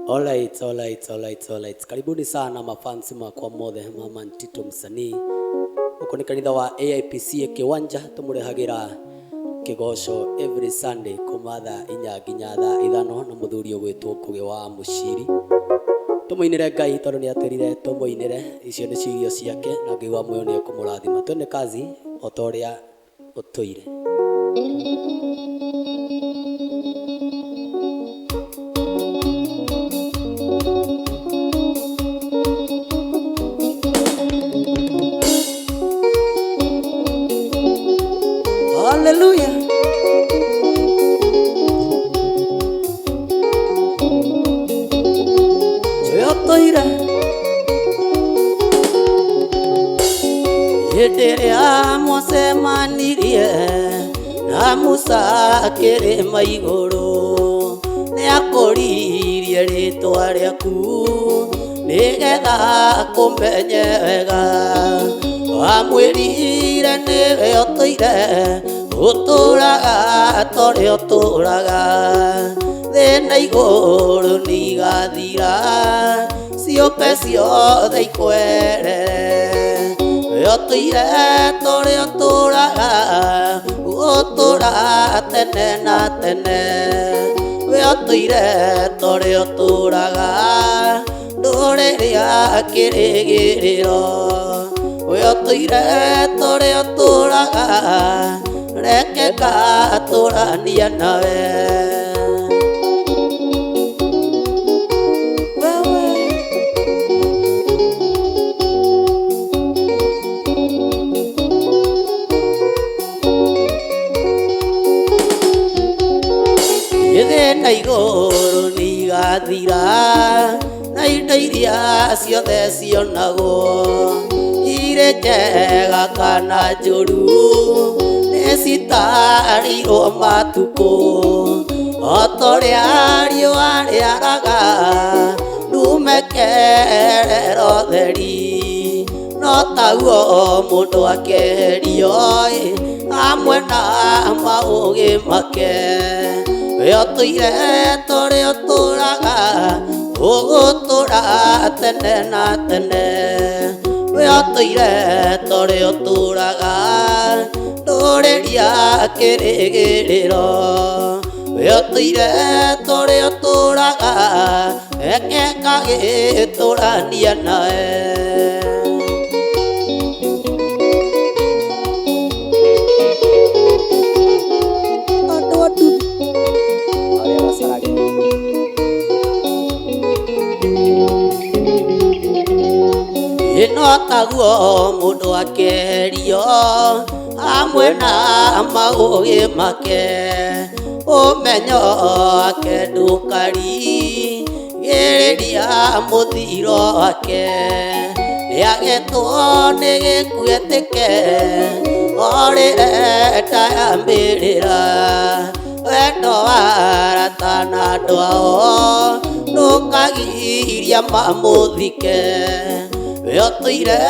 Alright. Karibuni sana mafansi makwa mothe mama Ntito msanii. Uko ni kanitha wa AIPC kiwanja tumurehagira kigoco every Sunday kumatha inya nginya thaa ithano na muthuri ugwitwo Ngugi wa Muciri. Tumuinire Ngai tondu ni aterire tumuinire, icio ni cirio ciake na Ngai wa muoyo ni akumurathima. Twende kazi otoria utoire. Hallelujah. Joyotoire Yeterea mwasemanirie na Musa kĩrĩma igũrũ, nĩakũririe rĩtwa rĩaku nĩgetha kũmenye wega, wamwĩrire nĩwe ũtũire ũtũraga torĩa ũtũraga, thĩ na igũrũ nĩigathira ciũke ciothe ikwerere, ũtũire torĩa ũtũraga ũtũra tene na tene, ũtũire torĩa ũtũraga ndũrĩrĩa kĩrĩgĩrĩro, ũtũire torĩa ũtũraga reke ngatũrania nawe. Thĩ na igũrũ nĩigathira na indo iria ciothe cionagwo, irĩ njega kana njũru nĩcitarirwo matukũ, o torĩa riũa rĩaraga rumekerero theri, no taguo mũndũ akeherio hamwe na maũgĩ make, ũtũire torĩa ũtũraga ũgũtũra tene na tene, ũtũire torĩa ũtũraga ndũrĩria kĩrĩgĩrĩro, ũtũire torĩa ũtũraga reke ngagĩtũrania nawe. Ĩno taguo mũndũ akeherio hamwe na maũgĩ make, ũmenyo wake ndũkarigĩrĩria mũthiro wake, nĩagetwo nĩ gĩkuũ etĩke orĩre ndayambĩrĩra, wendo wa arata na andũ ao ndũkagiria mamũthike, ũtũire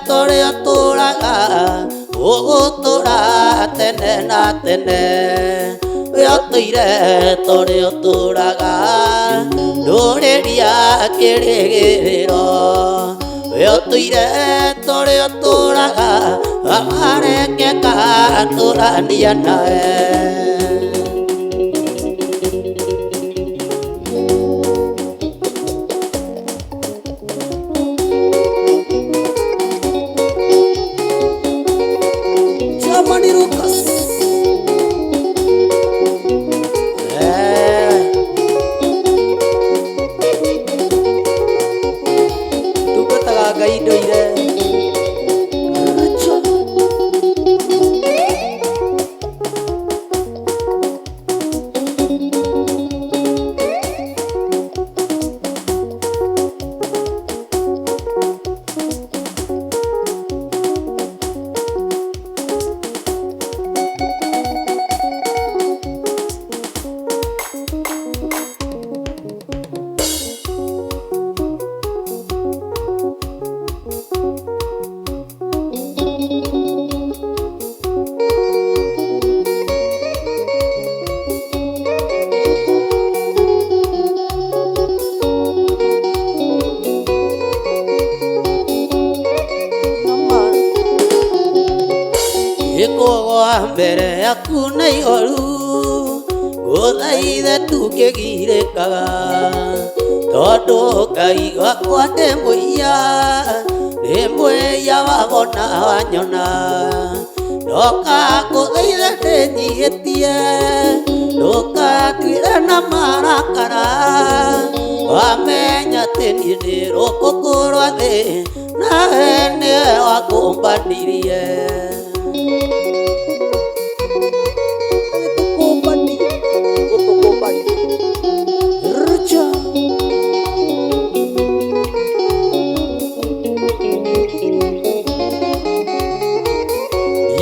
torĩa ũtũraga ũgũtũra tene na tene, ũtũire torĩa ũtũraga ndũrĩria kĩrĩgĩrĩro, ũtũire torĩa ũtũraga reke ngatũrania nawe. wa mbere yaku na ihoru guthaithe tukigirikaga tondu Ngai wakwa ndi muiya ndi muiya wabona wanyona ndoka nguthaithe ndinyihitie ndukatuire na marakara wamenya ati niĩ ndĩ rũkũngũ rwa thĩ nawe nĩwe wakũmbanirie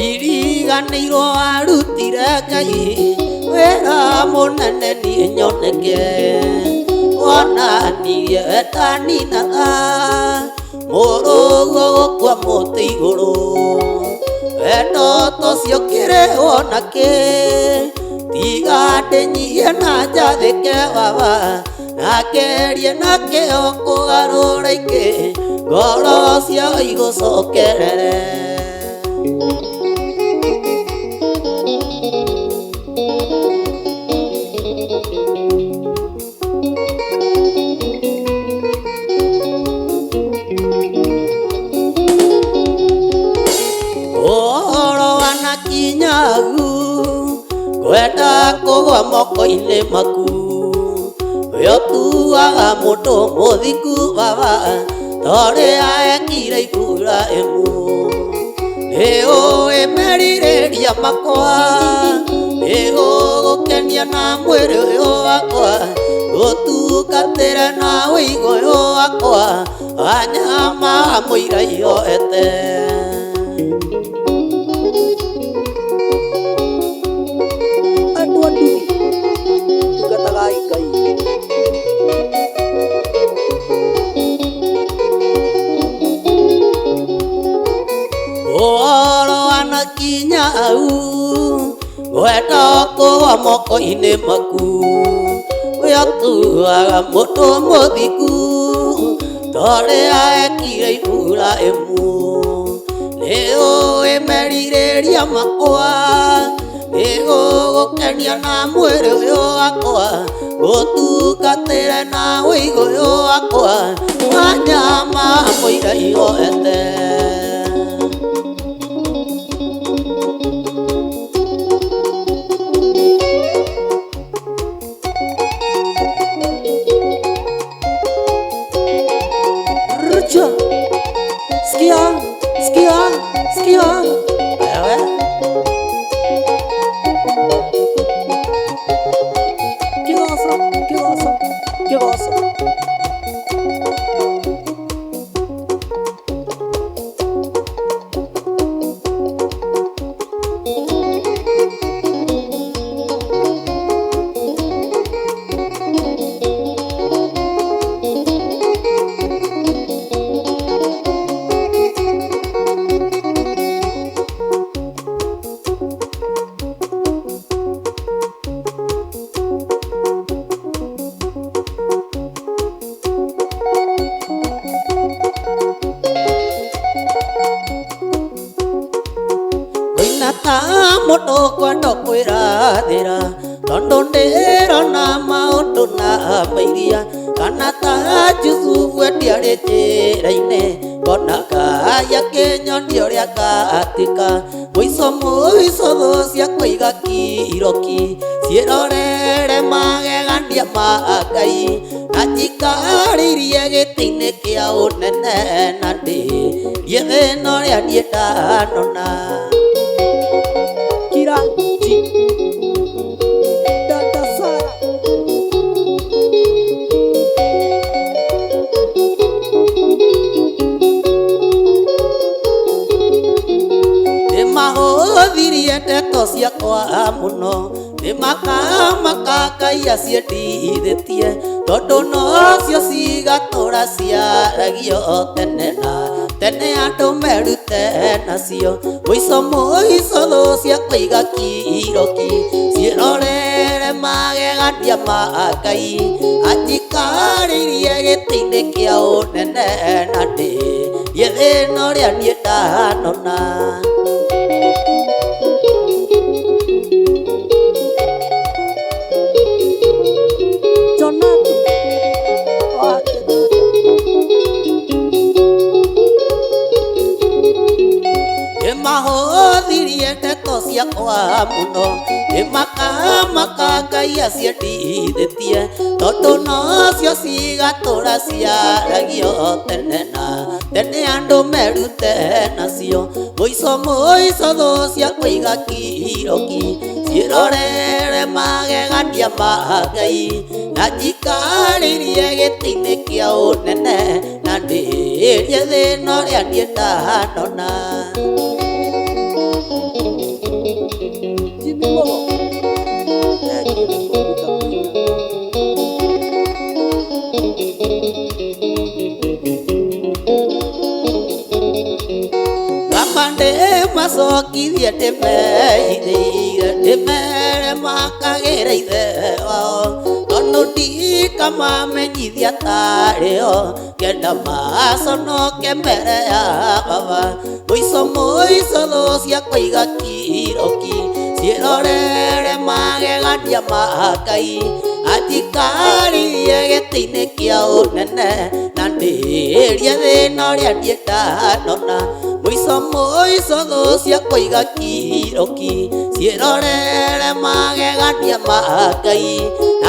iriganĩirwo warutire Ngai wĩra mũnene niĩ nyoneke wonanirie wetaninaga mũrũguo gũkua mũtĩ igũrũ wendo tocio kĩrĩ wonakĩ tiga ndĩnyihie na njathĩke baba na kerie na kĩo kũgarũra ingĩ ngoro ciao igũcokerere kwenda kũgwa moko-inĩ maku we ũtuaga mũndũ mũthingu baba torĩa ekire Iburahĩmu nĩ ũĩ merirĩria makwa nĩ gũgũkenia na mwĩrĩ ũyũ wakwa gũtungatĩre na ũigo ũyũ wakwa wanyama mũira ihoete wenda kũgwa moko-inĩ maku we ũtuaga mũndũ mũthingu torĩa ekire Iburahĩmu nĩ ũĩ merirĩria makwa nĩ gũgũkenia na mwĩrĩ ũyũ wakwa gũtungatĩre na ũigo ũyũ wakwa wanyama mũira ihoete Sikia wewe kigoso mũndũ kwenda kwĩrathĩra tondũ ndĩrona maũndũ na mairia kana ta Jusufu ndiarĩ njĩra-inĩ ngona kaya kĩnyonia ũrĩa gatika mũico thũ ciakwa igakirũki ciĩrorere magegania ma Ngai na njikarĩirie gĩtĩ-inĩ kĩa ũnene na ndĩrie thĩna ũrĩa niĩ ndanona Dada Sara nĩmahũthirie ndeto ciakwa mũno nĩmakamaka Ngai aciendithĩtie tondũ nocio cigatũra ciaragio tene na tene andũ merute nacio mũico thũ ciakwa igakirũki ciĩrorere magegania ma Ngai anjikarĩirie gĩtĩ-inĩ kĩa ũnene na ndĩrie thĩna ũrĩa niĩ ndanona ciakwa muno imaka Ngai aciendithĩtie tondu nocio cigatũra ciaragio tene na tene andũ merute nacio mũico thũ ciakwa igakiroki ciĩrorere magegania ma Ngai na njikarĩrie gĩtĩ-inĩ kĩa ũnene na ndĩrie thĩna ũrĩa niĩ ndanona. Macokithie ndĩmere makagĩra ithe wao tondũ ndikamamenyithia tarĩo kenda maconoke mbere ya baba mũico thũ ciakwa igakiroki ciĩrorere magegania ma Ngai anjikarĩrie gĩtĩ-inĩ kĩa ũnene na ndĩrie thĩna ũrĩa niĩ ndanona mũico thũ ciakwa igakiroki ciĩrorere magegania ma Ngai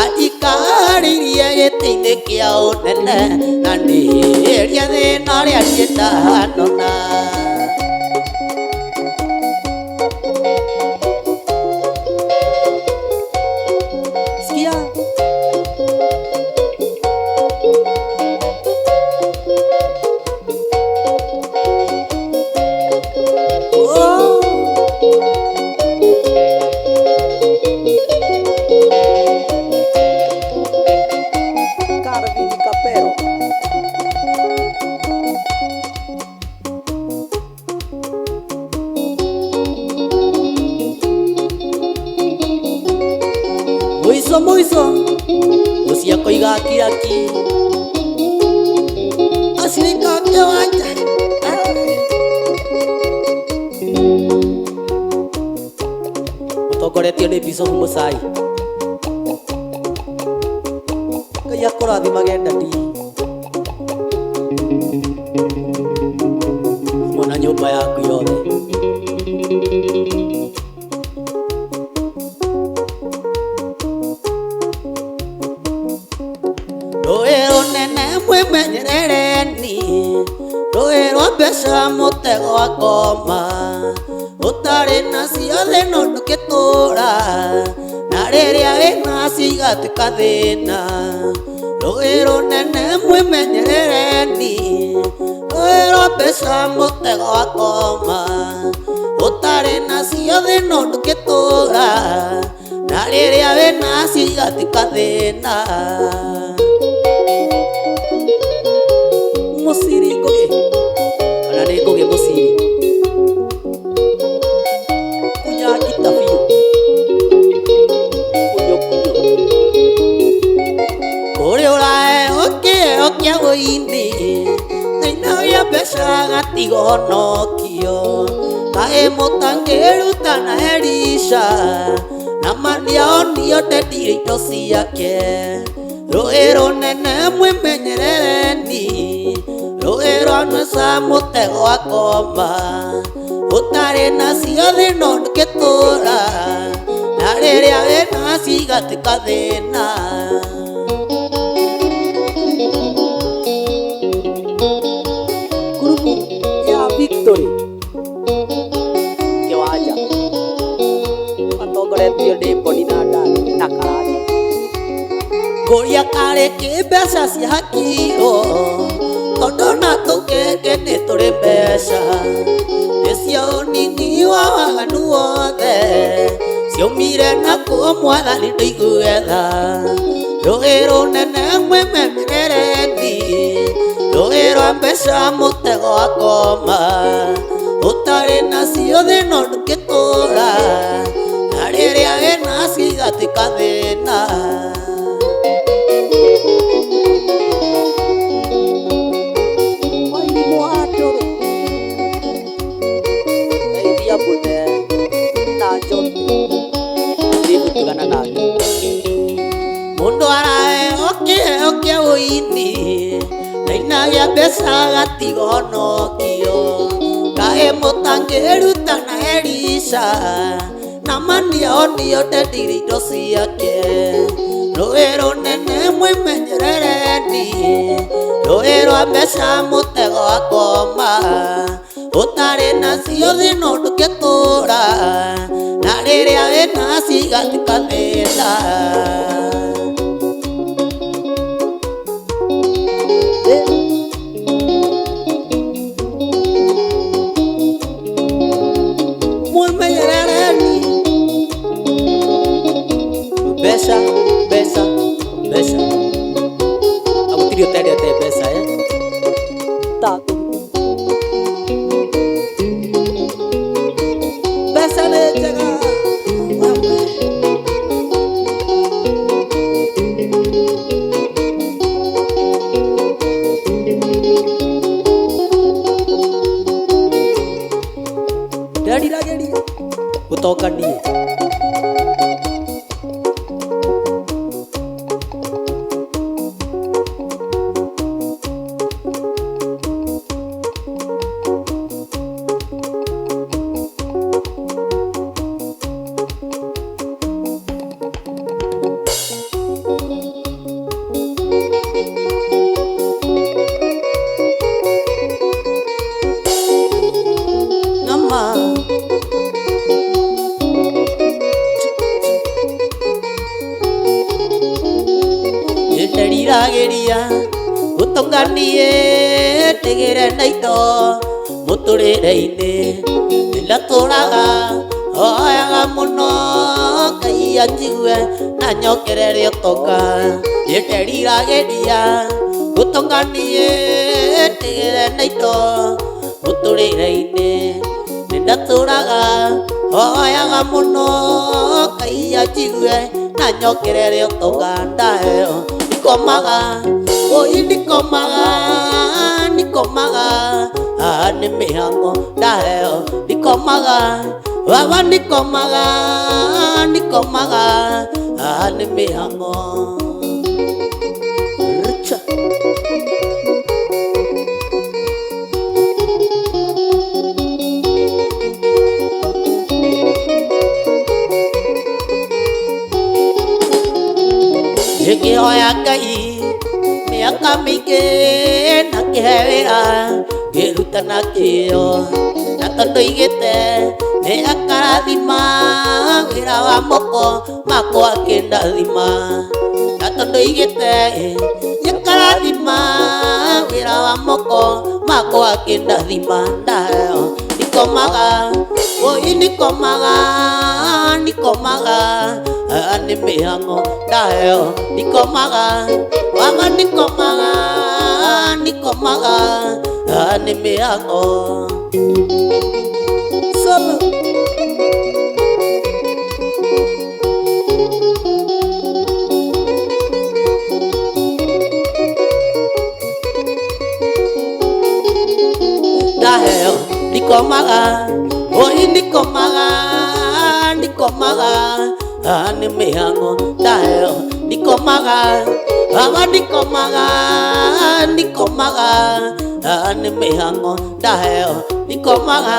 anjikarĩrie gĩtĩ-inĩ kĩa ũnene na ndĩrie thĩna ũrĩa niĩ ndanona. Mũico thũ ciakwa igakiraki acirika kĩwanja ũtongoretio nĩ Bishop Mũchai. Ngai akũrathimage ndati mona nyũmba yaku yothe. Rũĩ rũnene mwĩmenyerereni rũĩ rwa mbeca mũtego wa ngoma ũtarĩ nacio thĩna ndũngĩtũra na rĩrĩa wĩnacio igatuĩka thĩna. Rũĩ rũnene mwĩmenyerereni rũĩ rwa mbeca mũtego wa ngoma ũtarĩ nacio thĩna ndũngĩtũra na rĩrĩa wĩnacio igatuĩka thĩna. Mũciri ngũgĩ kana nĩ ngũgĩ mũciri kunya ngita biũ kunyo kũrĩa ũraheo kĩheo kĩa wũini thĩinĩ wa mbeca gatigonokio kaĩ mũtangĩruta na Elisha na maniaonio ndendire indo ciake. Rũĩ rũnene mwĩmenyerereni rũĩ rwa mbeca mũtego wa ngoma ũtarĩ nacio thĩna ndũngĩtũra na rĩrĩa wĩnacio igatuĩka thĩna. Ngurubu ya Victory kĩwanja atongoretio nĩ Mboni na Ndari na Karanja. Kũrĩa karĩ kĩmbeca ciakirwo tondũ na tũkenge nĩ tũrĩ mbeca nĩcio ũnini wa waganu wothe ciaumire nakuo Mwathani ndũiguetha. Rũĩ rũnene mwĩmenyerereni rũĩ rwa mbeca mũtego wa ngoma ũtarĩ nacio thĩna ndũngĩtũra na rĩrĩa wĩnacio igatuĩka thĩna. Mũndũ araheo kĩheo kĩa wũini thĩinĩ wa mbeca gatigonokio kaĩ mũtangĩruta na Elisha na mania onio ndendire indo ciake rũĩ rũnene mwĩmenyerereni rũĩ rwa mbeca mũtego akoma ũtarĩ nacio thĩna ndũngĩtũũra na rĩrĩa wĩnacio igathika thĩna mwĩmenyerereni mbeca mbeca mbeca agũtirĩ ũtendete mbeca tatu mbeca nĩ njega nderiragĩria gũtonganie nderirageria gũtonganie ndigĩre na indo mũtũrĩre-inĩ ndatũraga hoyaga mũno Ngai anjigue na nyokerere ũtonga nderirageria gũtonganie ndigĩre na indo mũtũrĩre-inĩ ndatũraga hoyaga mũno Ngai anjigue na nyokerere ũtonga ndaheo nikomaga oi nikomaga nĩ mĩhang'o ndaheo nikomaga baba nikomaga nĩ mĩhang'o ngĩhoya Ngai mĩaka mĩingĩ na kĩhe wĩra ngĩruta na kĩo na tondũ igĩte nĩ akarathima wĩra wa moko makwa akĩndathima na tondũ igĩte nĩ akarathima wĩra wa moko makwa akĩndathima ndaheo nikomaga oi nikomaga nĩ mĩhang'o ndaheo nikomaga baba nikomaga nĩ mĩhang'o solo ndaheo nikomaga oi nikomaga nĩ mĩhang'o ndaheo nikomaga baba nikomaga nĩ mĩhang'o ndaheo nikomaga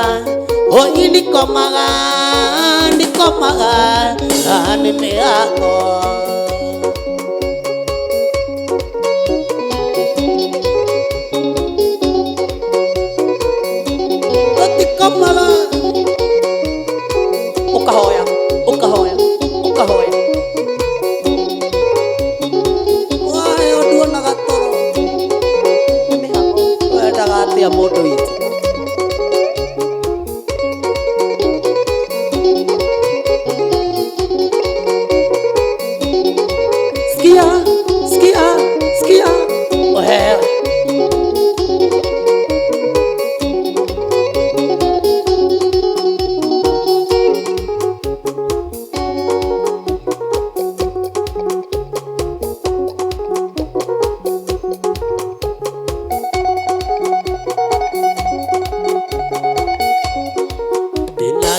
oi nikomaga nĩ mĩhang'o nikomaga ukahoya wae nduonaga toro wendaga atĩa mũndũ witũ sikia oheo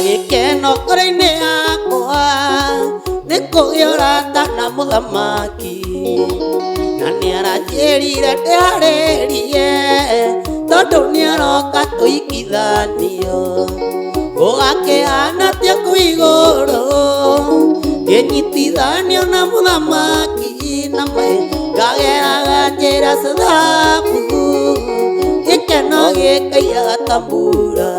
gĩkeno ngoro-inĩ yakwa nĩ kũgĩa ũrata na mũthamaki na nĩ aranjĩrire ndĩharĩrie tondũ nĩ aroka tũikithanio ũgakĩhana tia kwĩgũrũ ngĩnyitithanio na mũthamaki na ngageraga njĩra cia thahabu gĩkeno gĩkairaga ta mbura.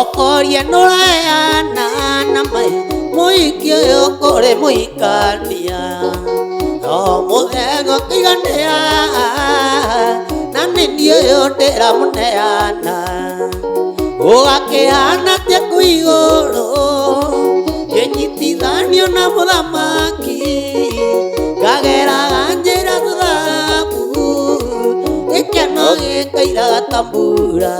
Okorie nũrayana na mũhiki ũyũ kũrĩ mũhikania no mũthenya ũkĩiganĩra na nĩniĩ ũyũ ndĩramũneana ũgakĩhana tia kwĩgũrũ ngĩnyitithanio na mũthamaki ngageraga njĩra cia thahabu gĩkeno gĩkairaga ta mbura.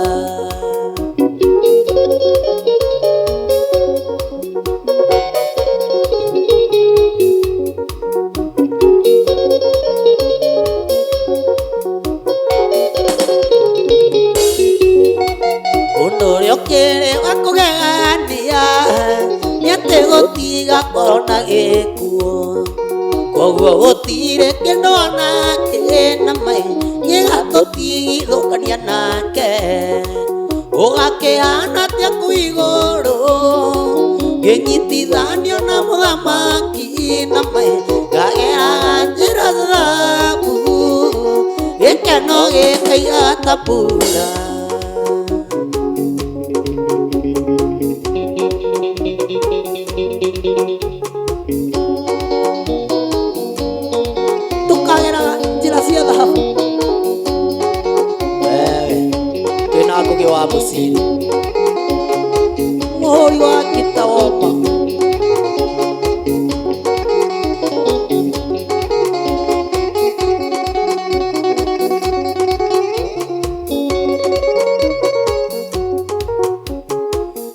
Gũtiga korona gĩkuũ koguo gũtirĩ kĩndũ onake na gĩgatũtigithũkania nake ũgakĩhana tia kwĩgũrũ ngĩnyitithanio na mũthamaki na ngageraga njĩra cia thahabu gĩkeno gĩkairaga ta mbura. Ngũgĩ wa mũciri mũhũri wa ngita woma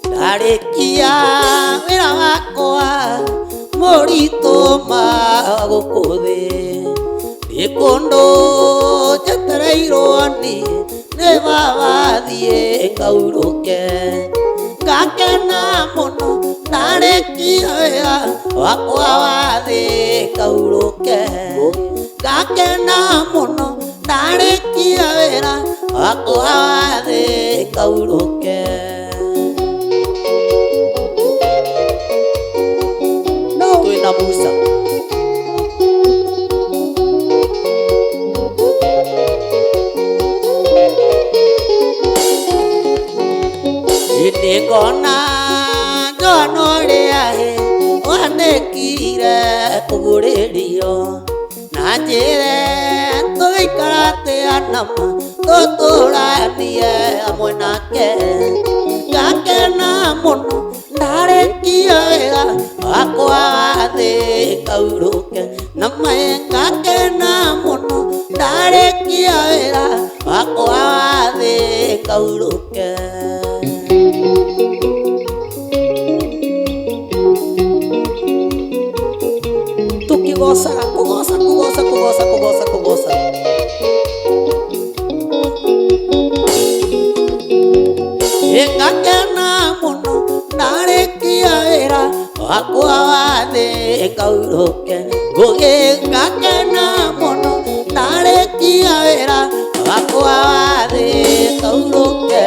ndarĩkia wĩra wakwa mũritũ ma gũkũ thĩ nĩ kũndũ njetereirwo nĩ baba thiĩ ngaurũke ngakena mũno ndarĩkia wĩra wakwa wa thĩ ngaurũke ngakena mũno ndarĩkia wĩra wakwa wa thĩ ngaurũke. Twĩna Musa nĩngona njono ũrĩa wanĩkire kũgũrĩrio na njĩre tũgĩikara atĩa nama tũtũranie hamwe nake ngakena mũno ndarĩkia wĩra wakwa wa thĩ ngaurũke na ngakena mũno ndarĩkia wĩra wakwa wa thĩ ngaurũke. Kugosa, kugosa, kugosa, kugosa, kugosa, kugosa. Ngakena mũno ndarĩkia wĩra wakwa wa thĩ ngaurũke ngũgĩ ngakena mũno ndarĩkia wĩra wakwa wa thĩ ngaurũke.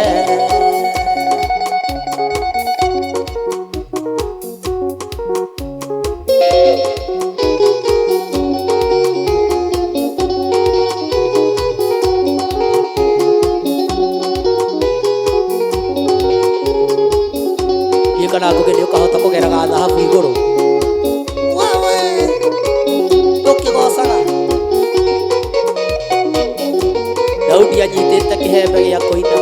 Kana ngũgĩ nĩ ũkahota kũgeraga thahabu igũrũ wewe ũkĩgocaga. Daudi anyitĩte kĩhembe gĩa kũina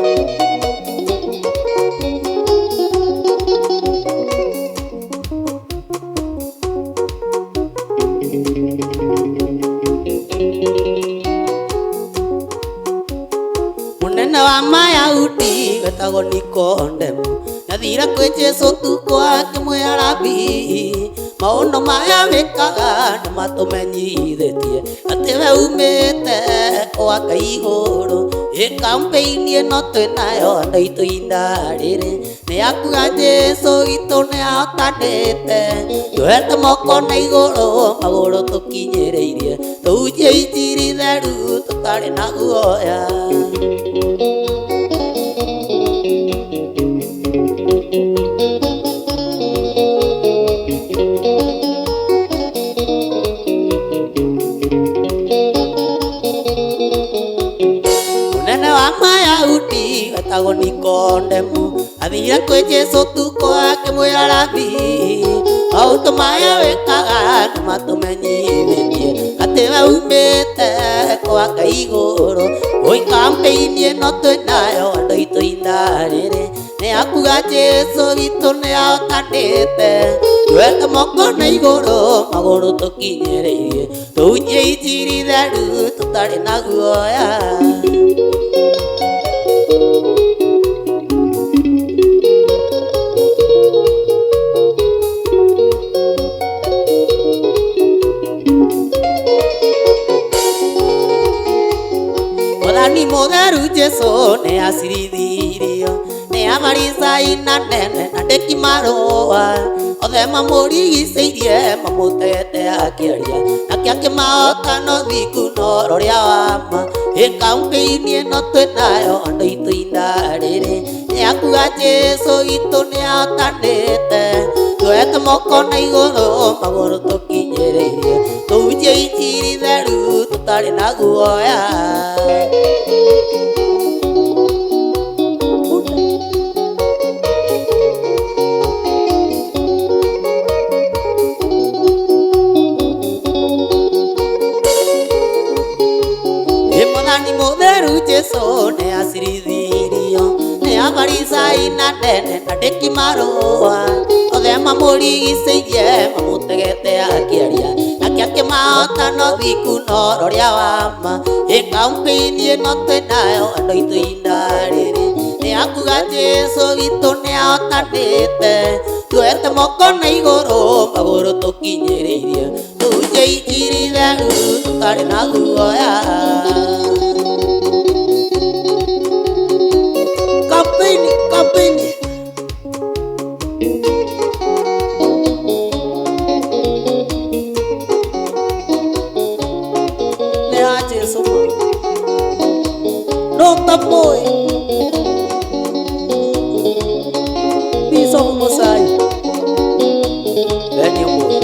mũnene wa Mayahudi wetagwo Nikodemu nathira kwĩ Jesũ tu akĩmwĩra Rabi maũndũ maya wĩkaga nĩmatũmenyithĩtie atĩ we umĩte gwa Ngai igũrũ campaign ĩno twĩnayo ndaitũ-inda rĩrĩ nĩ yakuga Jesũ witũ nĩ ahotanĩte twoete moko na igũrũ magũrũ tũkinyĩrĩirie tũhunjie injiri theru tũtarĩ na guoya. Mayahudi wetagwo Nikodemu athire kwĩ Jesũ tuko akĩmwĩra rabi maũndũ maya wĩkaga nĩmatũmenyithĩtie atĩ we umĩte kwa Ngai igũrũ. Oi campaign ĩno twĩnayo andũ aitũ-inda rĩrĩ nĩ yakuga Jesũ witũ nĩ ahotanĩte twoete moko na igũrũ magũrũ tũkinyĩrĩirie tũhunjie injiri theru tũtarĩ na guoya. Mwathani mũtheru Jesũ nĩ acirithirio nĩ Afarisai na nene na ndĩki marũa othe mamũrigicĩirie mamũtegete akĩaria nake akĩmahota na ũthingu na ũhoro ũrĩa wa ma. Campaign ĩno twĩnayo andũ aitũ-inda rĩrĩ nĩ yakuga Jesũ witũ nĩ ahotanĩte twoete moko na igũrũ magũrũ tũkinyĩrĩirie tũhunjie injiri theru tũtarĩ na guoya. Mwathani mũtheru Jesũ nĩ acirithirio nĩ Afarisai na nene na ndĩki marũa othe mamũrigicĩirie mamũtegete akĩaria nake akĩmahota na ũthingu na ũhoro ũrĩa wa ma. Campaign ĩno twĩnayo andũ aitũ-inda rĩrĩ nĩ yakuga Jesũ witũ nĩ ahotanĩte twoete moko na igũrũ magũrũ tũkinyĩrĩirie tũhunjie injiri theru tũtarĩ na guoya. Campaign nĩ ya Jesũ Dr. Boy Bishop Mosai Daniel Boy.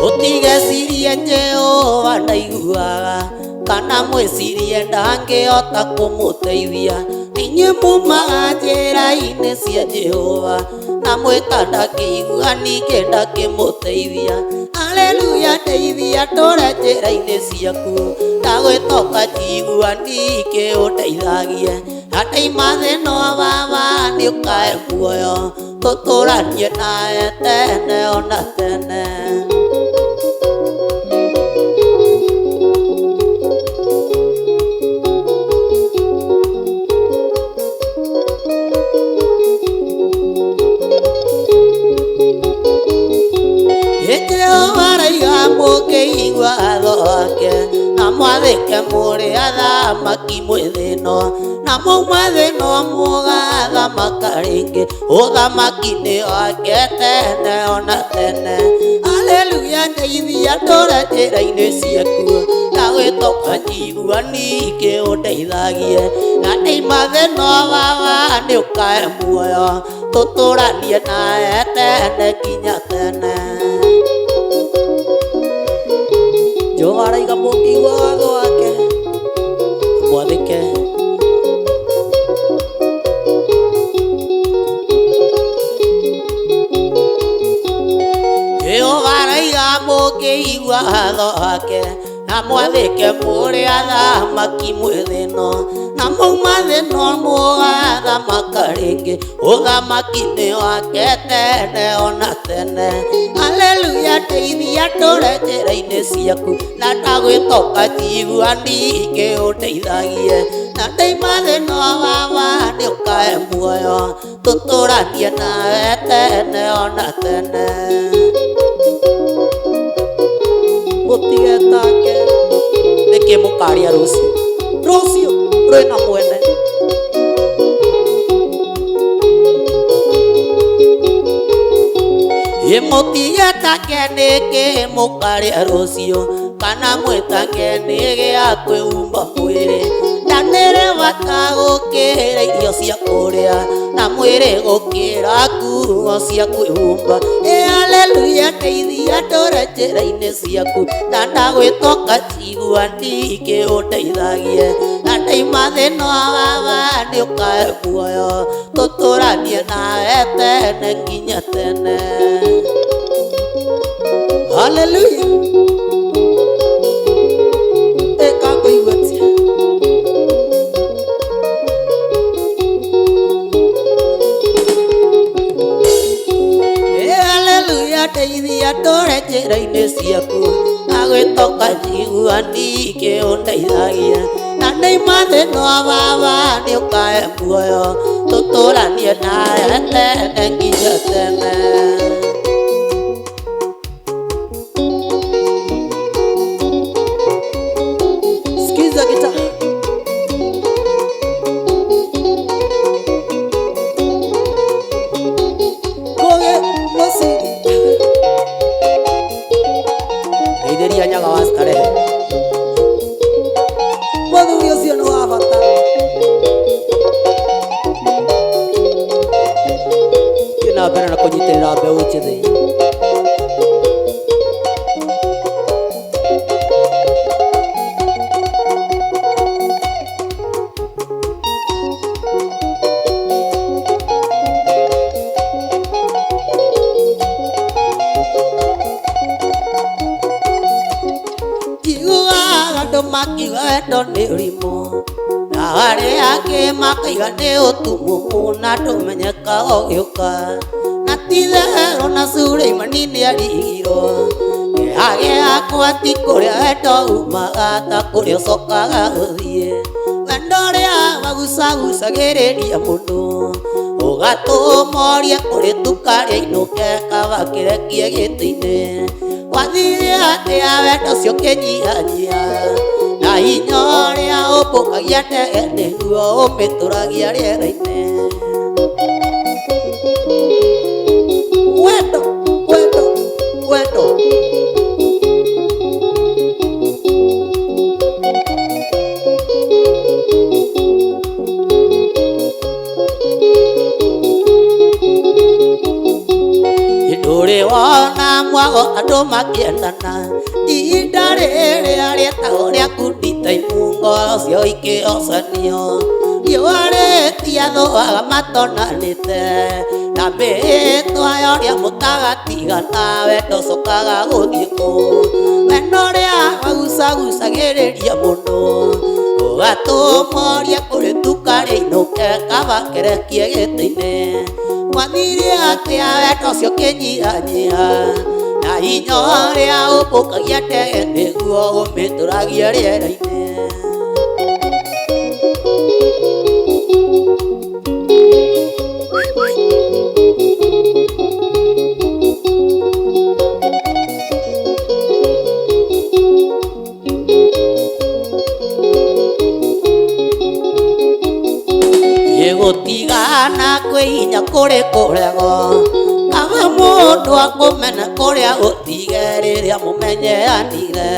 Ũtigecirie Jehova ndaiguaga kana mwĩcirie ndangĩhota kũmũteithia. Inyuĩ mumaga njĩra-inĩ cia Jehova na mwĩta ndakĩigua ningĩ ndakĩmũteithia. Haleluya ndeithia tũre njĩra-inĩ ciaku ndagwĩtoka njigua ningĩ ũndeithagie. Ndaima thĩna Baba nĩ ũkahe muoyo tũtũranie nawe tene ona tene. Mũkĩigua watho wake na mwathĩke mũrĩ athamaki mwĩthĩno na mauma thĩno mũgathamaka rĩngĩ ũthamaki nĩ wake tene ona tene. Haleluya ndeithia tũre njĩra-inĩ ciaku ndagwĩtoka njigua ningĩ ũndeithagie. Na ndaima thĩno Baba nĩ ũkahe muoyo tũtũranie nawe tene nginya tene. Jehova araiga mũkĩigua watho wake mwathĩke. Jehova araiga mũkĩigua watho wake na mwathĩke mũrĩ athamaki mwĩthĩno na maumathe no mugatha makaringi uthamaki-ini wake tene ona tene. Haleluya, ndeithia ndũre njĩra-inĩ ciaku na ndagwĩtoka njiguani ingĩũndeithagie na ndeima thĩno Baba nĩũkahe muoyo tũtũranie nawe tene ona tene. Mũtigetake nĩkĩ mũkaria rũciũ rwĩna mwene. Mũtigetake nĩkĩ mũkaria rũciũ kana mwĩtake nĩ gĩa kwĩhumba mwĩrĩ. Na nĩrĩ bata gũkĩra irio cia kũrĩa na mwĩrĩ gũkĩra nguo cia kwĩhumba. Haleluya, ndeithia ndũre njĩra-inĩ ciaku na ndagwĩtoka njiguani ingĩũndeithagie na ndeima thĩno Baba nĩũkahe muoyo tũtũranie nawe tene nginya tene. Haleluya, ĩka ngũigũetie. Haleluya, ndeithia ndũre njĩra-inĩ ciaku na gwĩtoka njiguani ingĩũndeithagie na ndeima thĩno Baba nĩũkahe muoyo tũtũranie nawe tene nginya tene. Sikiza gitaa. Koge mosi. Ndeithĩria nyaga wa starehe. Mũthuri ũcio nĩ wa bata. Thiĩ na mbere na kũnyitĩrĩra mbeũ njĩthĩ. Makiuga wendo nĩ ũrimũ na arĩa angĩ makaiga nĩ ũtumumu na ndũmenyeka ũgĩũka. Na ti therũ na Suleimani nĩarigirwo kĩhage akwa ti kũrĩa wendo umaga ta kũrĩa ũcokaga gũthiĩ. Wendo ũrĩa wagucagucagĩrĩria mũndũ ũgatũmoria kũrĩ tukarĩa inũke kaba kĩrekie gĩtĩ-inĩ. Wathire atĩa wendo ũcio ũkĩnyihanyiha na hinya ũrĩa ũmbũkagia ndege nĩguo ũmĩtũragia rĩera-inĩ. Wendo, wendo, wendo. Ndũrĩ wona mwago andũ makĩendana ihinda rĩrĩa rĩetagwo rĩa kundita imungo cio ikĩocanio. Riũa rĩtiathũaga matonanĩte na mĩĩtwa yorĩa mũtagatigana wendo ũcokaga gũthiĩ kũ. Wendo ũrĩa wagucagucagĩrĩria mũndũ ũgatũmoria kũrĩ tukarĩa inũke kaba kĩrekie gĩtĩ-inĩ. Wathire atĩa wendo ũcio ũkĩnyihanyiha na hinya ũrĩa ũmbũkagia ndege nĩguo ũmĩtũragia rĩera-inĩ. Gũtigana kwĩhinya kũrĩ kũregwo kaba mũndũ akũmena kũrĩa gũtige rĩrĩa mũmenyeanire.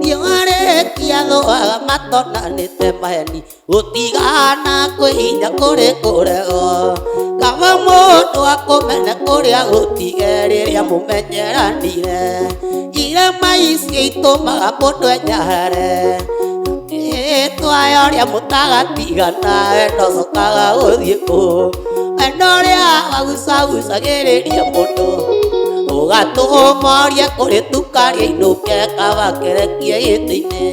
Riũa rĩtiathũaga matonanĩte maheni gũtigana kwĩhinya kũrĩ kũregwo kaba mũndũ akũmena kũrĩa gũtige rĩrĩa mũmenyeranire. Irema icio itũmaga mũndũ enyahare twayo ũrĩa mũtagatigana wendo ũcokaga gũthiĩ kũ. Wendo ũrĩa wagucagucagĩrĩria mũndũ ũgatũmoria kũrĩ tukarĩa inũke kaba kĩrekie gĩtĩ-inĩ.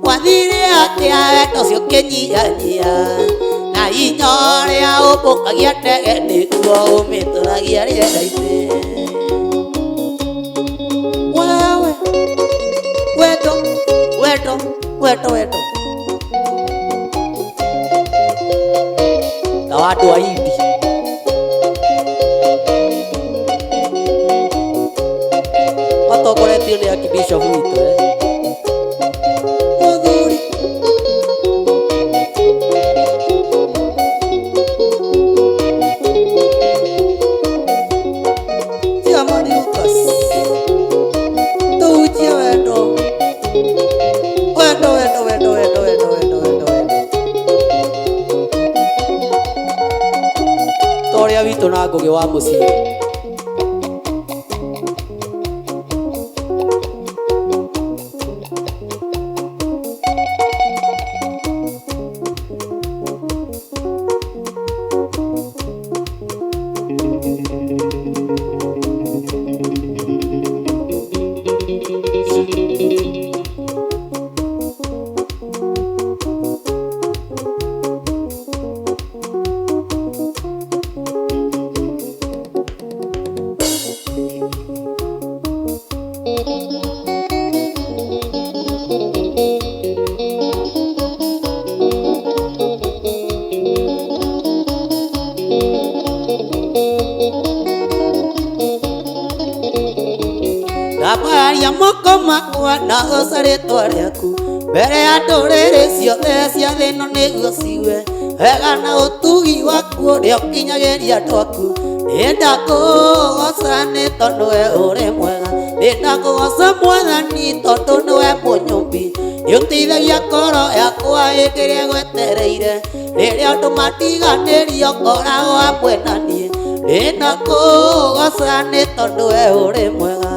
wathire atia wendo cio kinyihanyia na inyoria umbukagia ndege niguo umitũragia rĩera-inĩ wewe wendo wendo wendo wendo na watu wa Hindi matongoretio nĩ Archbishop witũ Mũthuri Jamani Lucas tũhunjie wendo wendo wendo wendo wendo wendo wendo wendo torĩa witũ na Ngũgĩ wa mũciĩ Ndabaria moko makwa na goca rĩtwa rĩaku mbere ya ndũrĩrĩ ciothe cia thĩ ĩno nĩguo cigue wega na ũtugi waku ũrĩa ũkinyagĩria andũ aku nĩndakũgoca nĩ tondũ we ũrĩ mwega nĩndakũgoca Mwathani tondũ nĩwe mũnyũmbi nĩũteithagia ngoro yakwa hĩndĩ ĩrĩa ĩgwetereire rĩrĩa andũ matiganĩrio ngoragwo hamwe na niĩ nĩndakũgoca nĩ tondũ we ũrĩ mwega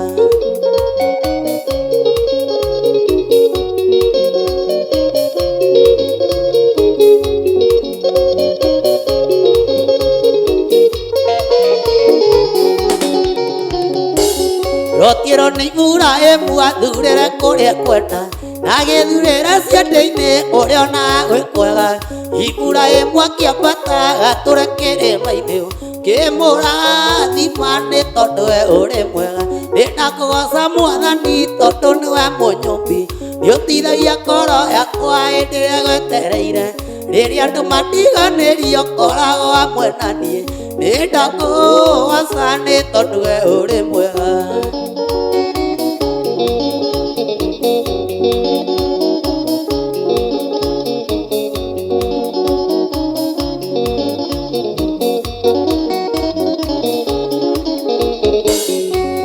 Rotiro nĩ mbura ĩmwathurĩre kũrĩa kwenda na gĩthurĩre ciande-inĩ ũrĩa ona gwĩ kwega ibura ĩmwe kĩambata gatũre kĩrĩma-inĩ kĩmũrathima nĩ tondũ we ũrĩ mwega nĩndakũgoca Mwathani tondũ nĩwe mũnyũmbi nĩũteithagia ngoro yakwa hĩndĩ ĩrĩa ĩgwetereire rĩrĩa andũ matiganĩrio ngoragwo hamwe na niĩ nĩndakũgoca nĩ tondũ we ũrĩ mwega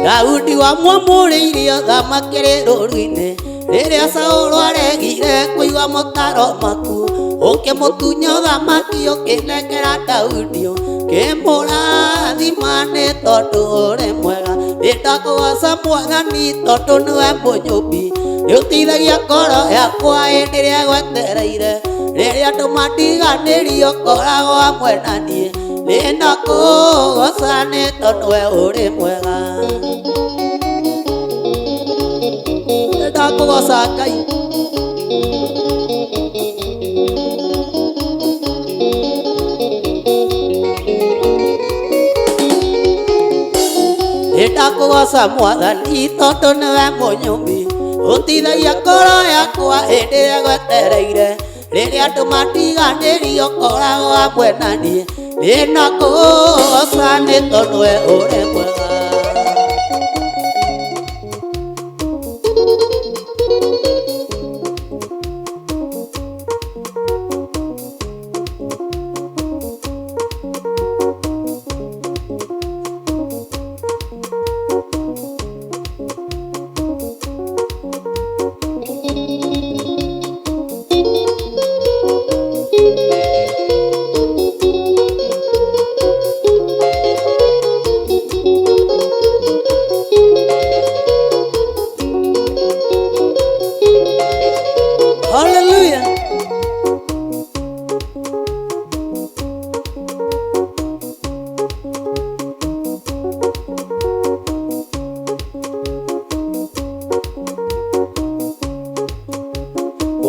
Daudi wamwamũrĩirio thamaki rũũru-inĩ rĩrĩa Saũlũ aregire kũigua mũtaro maku ũkĩmũtunya thamaki ũkĩnengera Daudi kĩmũrathima nĩ tondũ ũrĩ mwega nĩndakũgoca Mwathani tondũ nĩwe mũnyũmbi nĩũteithagia ngoro yakwa hĩndĩ ĩrĩa ĩgwetereire rĩrĩa andũ matiganĩrio ngoragwo hamwe na niĩ nĩndakũgoca nĩ tondũ we ũrĩ mwega nĩndakũgoca Ngai nĩndakũgoca Mwathani tondũ nĩwe mũnyũmbi ũteithagia ngoro yakwa hĩndĩ ĩrĩa ĩgwetereire rĩrĩa andũ matiganĩrio ngoragwo hamwe na niĩ nĩndakũgoca nĩ tondũ we ũrĩ mwega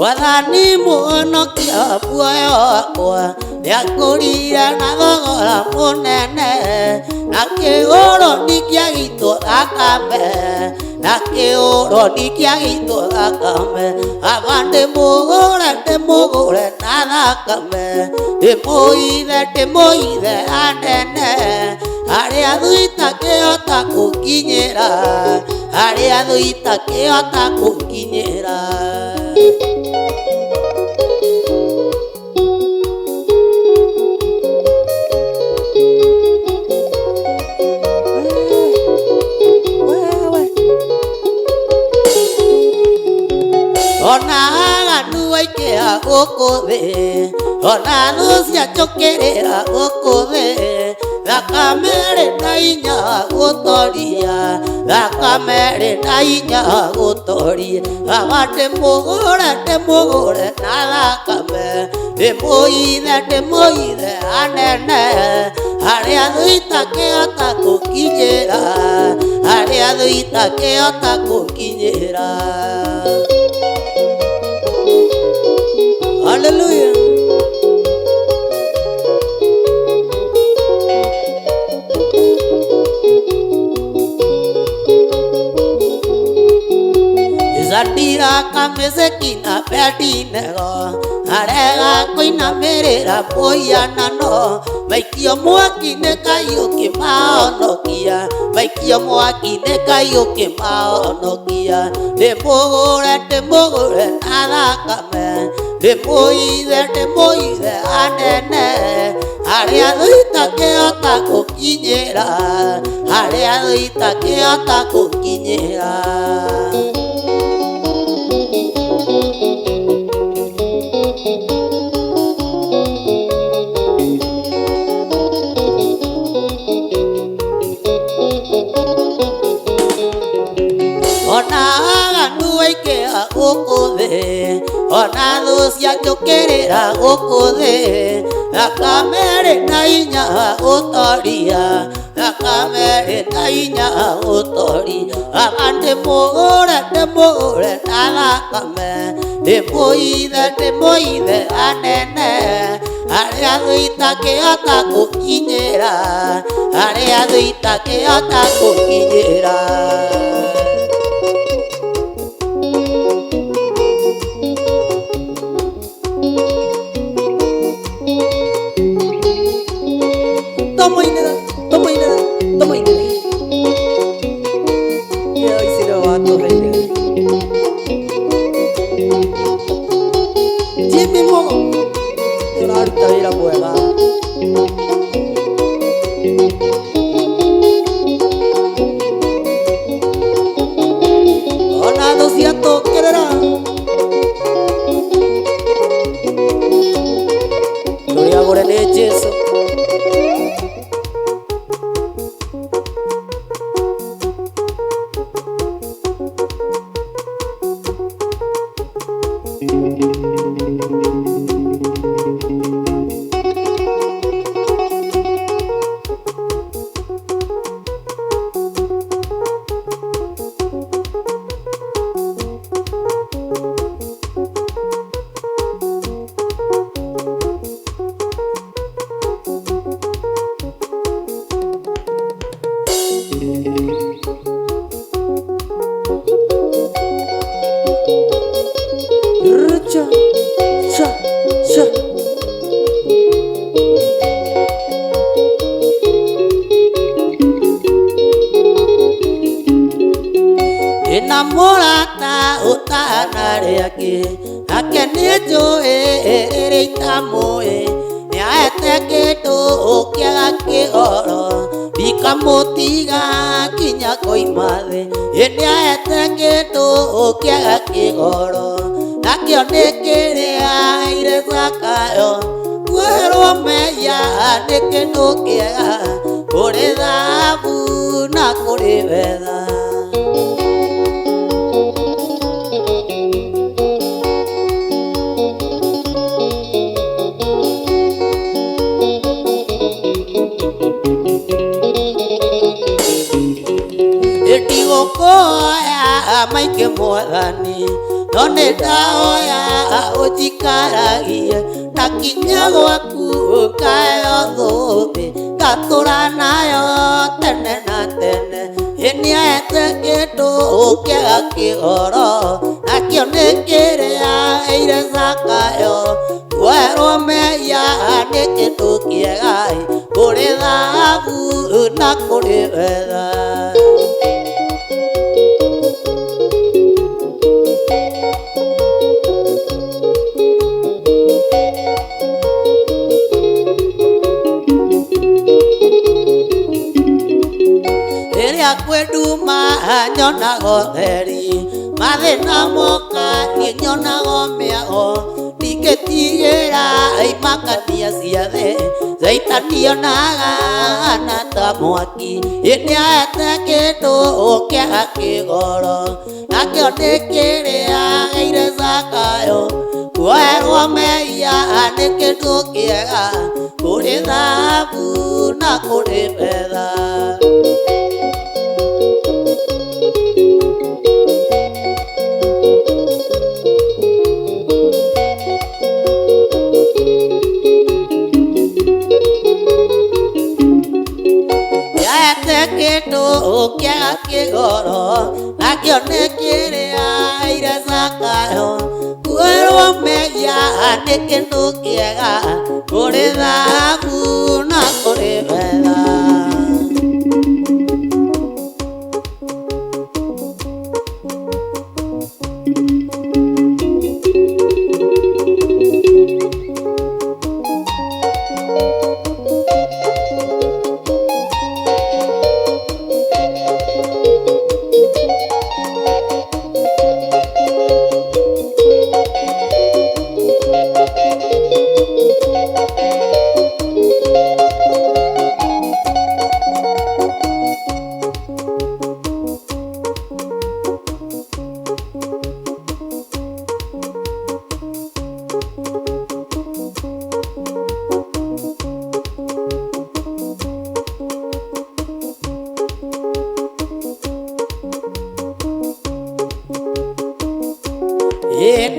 wathani muonokia muoyo wakwa niakũrire na thogora mũnene na kĩgũrũni kĩagitwo thakame na kĩgũrũni kĩagitwo thakame aba ndĩmũgũre na thakame ndĩmũithe anene harĩa thũ itakĩhota kũnginyĩra harĩa thũ itakĩhota kũnginyĩra. Ona aganu aikĩha gũkũ thĩ ona thũ cianjũkĩrĩra gũkũ thĩ thakame ĩrĩ na hinya gũtoria thakame ĩrĩ na hinya gũtoria aba ndĩmũgũre na thakame ndĩmũithe anene harĩa thũ itakĩhota kũnginyĩra harĩa thũ itakĩhota kũnginyĩra. Hallelujah. Zadira kamezekina pedinego arega kuinamirira poyanano maikio mwaki-inĩ kayũkĩmahonokia maikio mwaki-inĩ kayũkĩmahonokia ndĩmũgũre na thakame ndĩmũithe anene harĩa thũ itakĩhota kũnginyĩra harĩa thũ itakĩhota kũnginyĩra. Ona aganu aikĩha gũkũ thĩ ona thũ cianjũkĩrĩra gũkũ thĩ thakame ĩrĩ na hinya gũtoria thakame ĩrĩ na hinya gũtoria aba ndĩmũgũre na thakame ndĩmũithe anene harĩa thũ itakĩhota kũnginyĩra harĩa thũ itakĩhota kũnginyĩra. Jimmy Mogo, uraruta wĩra mwega. Ona thũ ciatũkĩrĩra tũrĩagũre nĩ Jesũ. Ina mũrata ũtanarĩake nake nĩnjũĩ rĩrĩa itamũĩ nĩahete kĩndũ ũkĩaga kĩgoro ndikamũtiga kinya koima thĩ nĩahete kĩndũ ũkĩaga kĩgoro nakĩo nĩkĩrĩaire Zakayo kwĩrwo meya nĩ kĩndũ kĩega kũrĩ thahabu na kũrĩ betha. Ĩtigũkũhoya maingĩ Mwathani no nĩ ndahoya ũnjikaragie na kinya gwaku kayo thũmbĩ ngatũra nayo tene na tene nĩete kĩndũ kĩega kĩgoro nakĩo nĩ kĩrĩaĩire Zakayo kwerwo mehia nĩ kĩndũ kĩega kũrĩ thahabu na kũrĩ betha. Kwenduma nyonago theri mathĩna moka niĩ nyonago mĩago ndingĩtigĩra imakania ciothe zaitanionaga na ta mwaki nĩahete kĩndũ kĩega kĩgoro nakĩo nĩ kĩrĩaĩire Zakayo kwerwo mehia nĩ kĩndũ kĩega kũrĩ thahabu na kũrĩ betha. Kĩndũ kĩega kĩgoro nakĩo nĩ kĩrĩaĩire Zakayo kwerwo mehia nĩ kĩndũ kĩega kũrĩ thahabu na kũrĩ betha.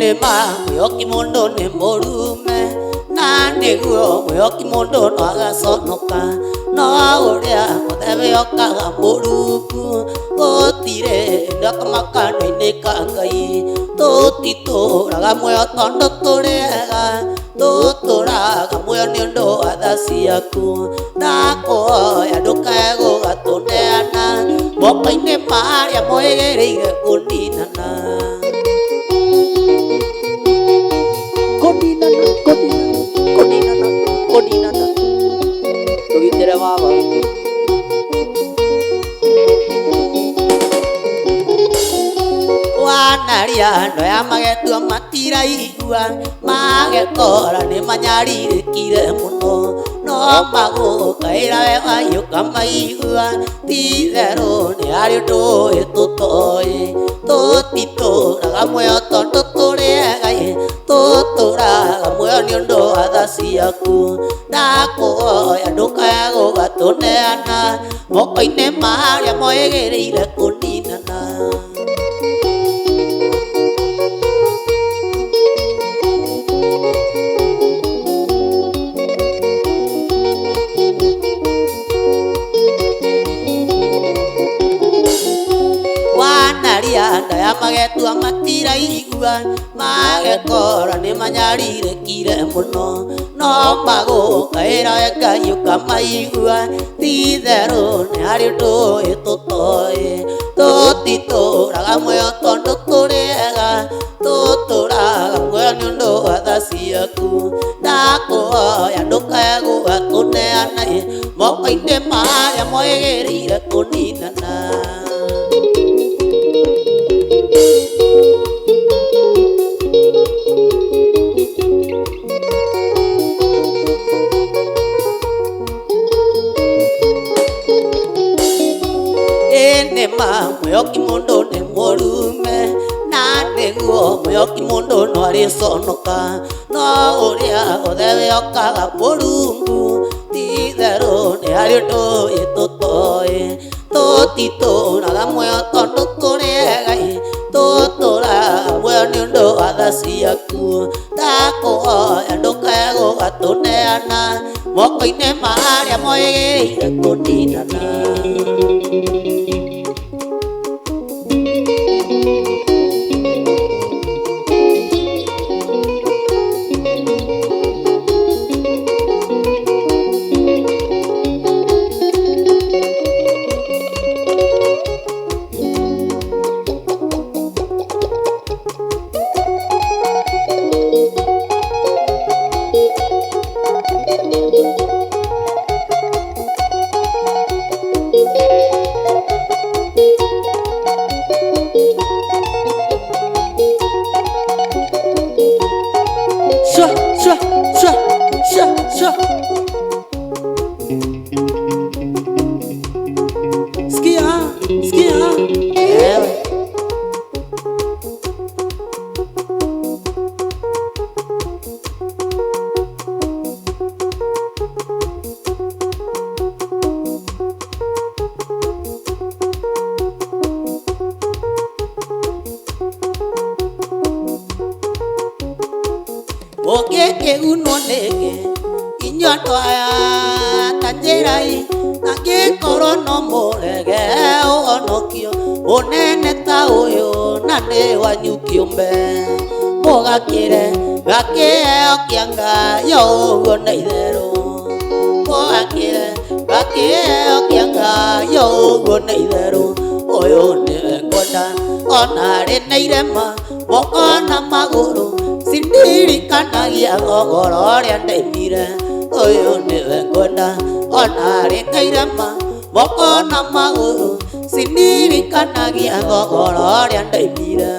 Nĩma mwĩhoki mũndũ nĩ mũrume na nĩguo mwĩhoki mũndũ no agaconoka no ũrĩa mũthebe okaga mũrungu gũtirĩ ndakamaka-inĩ ka Ngai tũtitũraga muoyo tondũ tũrĩega tũtũraga muoyo nĩ ũndũ wa tha ciaku ndakũhoya ndũkae gũgatũneana moko-inĩ ma arĩa mwĩrĩire kũninana. Kũninana tũgitĩre baba. Wanaria andũ aya magetua matiraigua magekora nĩ manyarirĩkire mũno no magũkaĩra wega ũkamaigua ti-itherũ nĩ harĩ ũndũ ũyũ tũtoĩ tũtitũraga muoyo tondũ tũrĩega tũtũraga muoyo nĩ ũndũ wa tha ciaku ndakũhoya ndũkae gũgatũneana moko-inĩ ma arĩa mwĩrĩire kũninana. Andũ aya magetua matiraigua magekora nĩ manyarirĩkire mũno no magũkaĩra Ngai ũkamaigua ti-itherũ nĩ harĩ ũndũ ũyũ tũtoĩ tũtitũraga muoyo tondũ tũrĩega tũtũraga muoyo nĩ ũndũ wa tha ciaku ndakũhoya ndũkae gũgatũneana moko-inĩ ma arĩa mwĩrĩire kũninana. Nĩma mwĩhoki mũndũ nĩ mũrume na nĩguo mwĩhoki mũndũ no arĩconoka no ũrĩa ũthebe okaga mũrungu ti-itherũ nĩ harĩ ũndũ ũyũ tũtoĩ tũtitũraga muoyo tondũ tũrĩega tũtũraga muoyo nĩ ũndũ moko-inĩ marĩa moĩgĩrĩire kũninana. Ũngĩkĩgunwo nĩngĩ inyuĩ andũ aya ta njĩra-ĩ, na ngĩkorwo no mũrege ũhonokio ũnene ta ũyũ na nĩ wanyu kĩũmbe, mũgakĩre gakĩheo kĩa Ngai ũguo nĩ itherũ, mũgakĩre gakĩheo kĩa Ngai ũguo nĩ itherũ. Ũyũ nĩwe ngwenda ona arĩ na irema moko na magũrũ, cindirikanagia thogora ũrĩa ndaimire. Ũyũ nĩwe ngwenda ona arĩ na irema moko na magũrũ, cindirikanagia thogora ũrĩa ndaimire.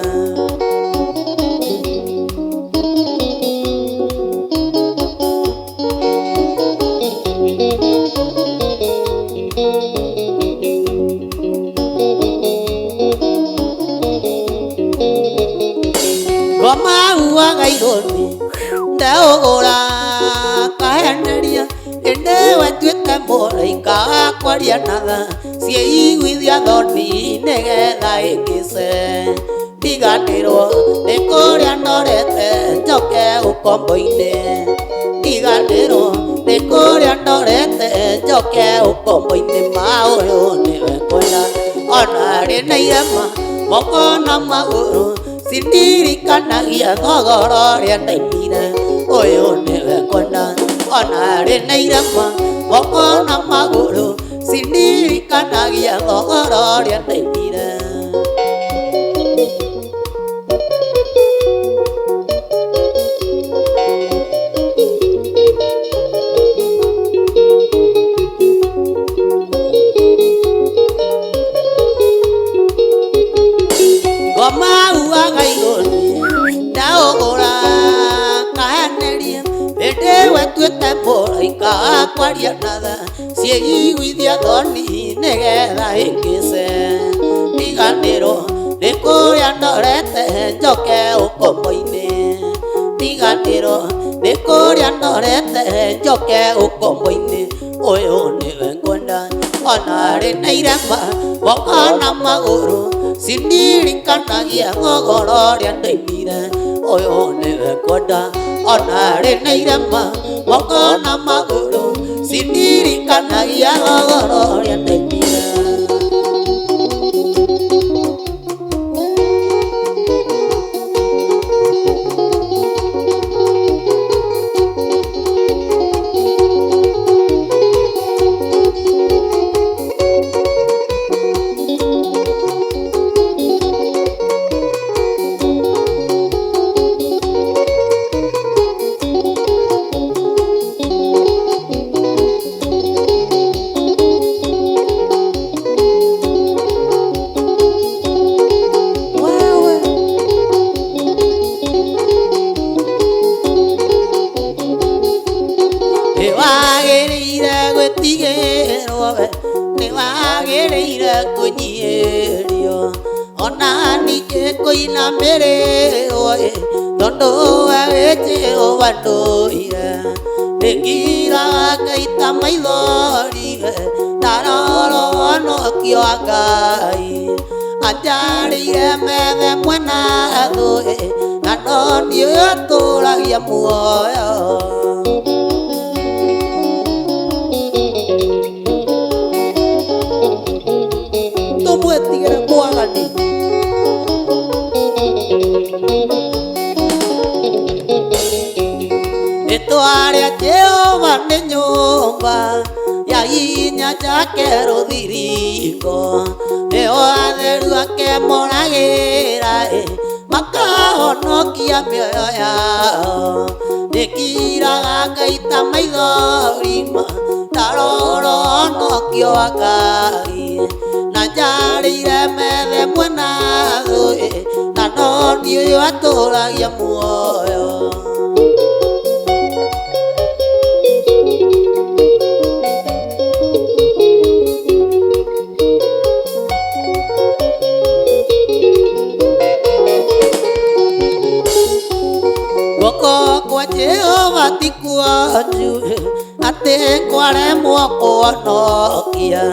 Ngomauaga igũrũ ndaũgũra kahenderia, ĩndĩ we nduĩke mũraika wa kwaria na tha ciĩiguithia thoni nĩgetha ĩngĩce. Ndiganĩrwo nĩ kũrĩa ndorete njoke ũkombo-inĩ, ndiganĩrwo nĩ kũrĩa ndorete njoke ũkombo-inĩ. Ma ũyũ nĩwe ngwenda ona arĩ na irema moko na magũrũ, cindirikanagia thogora ũrĩa ndaimire. Ũyũ nĩwe ngwenda ona arĩ na irema moko na magũrũ, cindirikanagia thogora ũrĩa ndaimire. Ngomauaga igũrũ ndaũgũra kahenderia, ĩndĩ we nduĩke mũraika wa kwaria na tha ciĩiguithia thoni nĩgetha ĩngĩce. Ndiganĩrwo nĩ kũrĩa ndorete njoke ũkombo-inĩ, ndiganĩrwo nĩ kũrĩa ndorete njoke ũkombo-inĩ. Ũyũ nĩwe ngwenda ona arĩ na irema moko na magũrũ, cindirikanagia thogora ũrĩa ndaimire. Ũyũ nĩwe ngwenda ona arĩ na irema moko na magũrũ, cindirikanagia thogora ũrĩa ndaimire. Nĩwagĩrĩire gwĩtigĩrwo we, nĩwagĩrĩire kũnyihĩrio, ona ningĩ kũinamĩrĩrwo tondũ we wĩ Jehova ndũire. Nĩngiraga ngaita maithori ndarora ũhonokio wa Ngai, anjarĩire methe mwena thũ na no niĩ ũtũragia muoyo. Mwetigere Mwathani Itwaria Jehova nĩ nyũmba ya hinya Jake rũthiringo nĩho atheru ake moragĩra makahonokia mĩoyo yao nĩkiraga Ngai ta maithori ndarora honokio wa Ngai na njarĩire methe mwena thĩ na no niĩ ũyũ atũragia muoyo kwa Jehova ti kwanyu ate kwaremwo kuonokia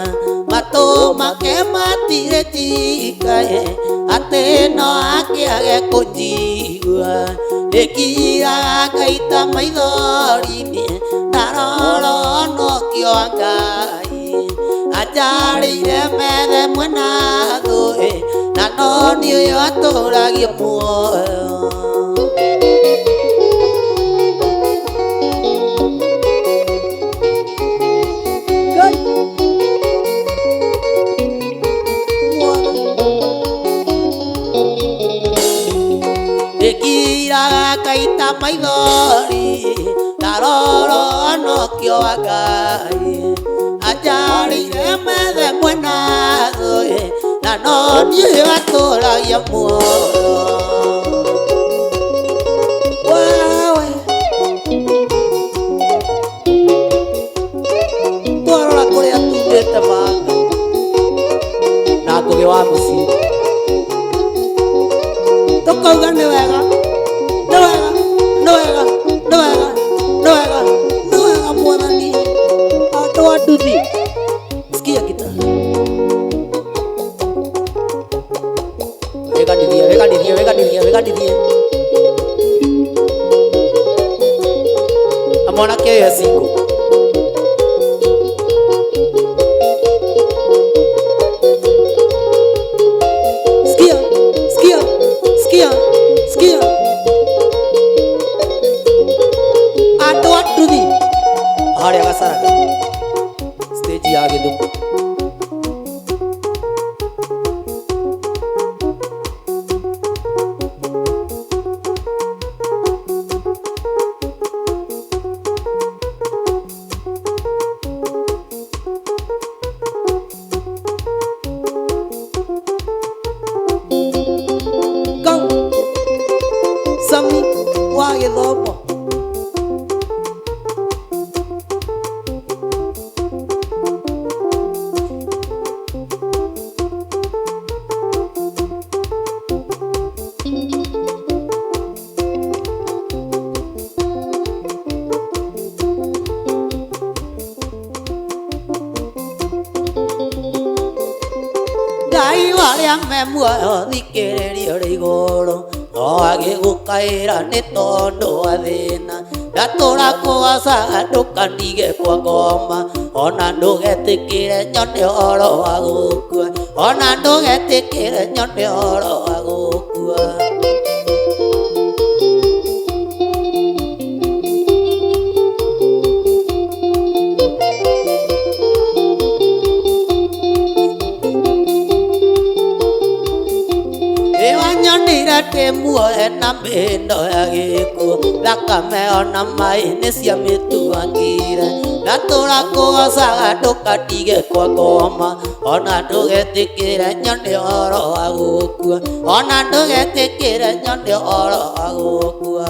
matũ make matirĩ tikae ate no akĩage kũnjigua ndĩkiraga Ngai ta maithori-inĩ ndarora honokio wa Ngai anjarĩire methe mwena thĩ na no niĩ ũyũ atũragia muoyo Ndĩkiraga Ngai ta maithori ndarora honokio wa Ngai anjarĩire methe mwena thĩ na no niĩ ũyũ atũragia muoyo wewe twarora kũrĩa tumĩte manga na ngũgĩ wa mũciĩ tukauga nĩ wega nĩ wega nĩ wega nĩ wega nĩ wega nĩ wega Mwathani andũ a nduthi sikia kita weganithie amwanake ũyũ acingo Sikia andũ a nduthi harĩa Gacaraga stage ya Gĩthũngũ Sami wa Gĩthomo Ngai warĩa me muoyo thikĩrĩria ũrĩ igũrũ no agĩgũkaĩra nĩ tondũ wa thĩna ndatũra kũgacaga ndũkandige kwa ngoma ona ndũgetĩkĩre nyone ũhoro wa gũkua ona ndũgetĩkĩre nyone ũhoro wa gũkua Nĩwanyonire ndĩ muoyo na mĩĩno ya gĩkuũ thakame ona maĩ nĩ cia mĩtuangire ndatũra kũgocaga ndũkandige kwa ngoma ona ndũgetĩkĩre nyone ũhoro wa gũkua ona ndũgetĩkĩre nyone ũhoro wa gũkua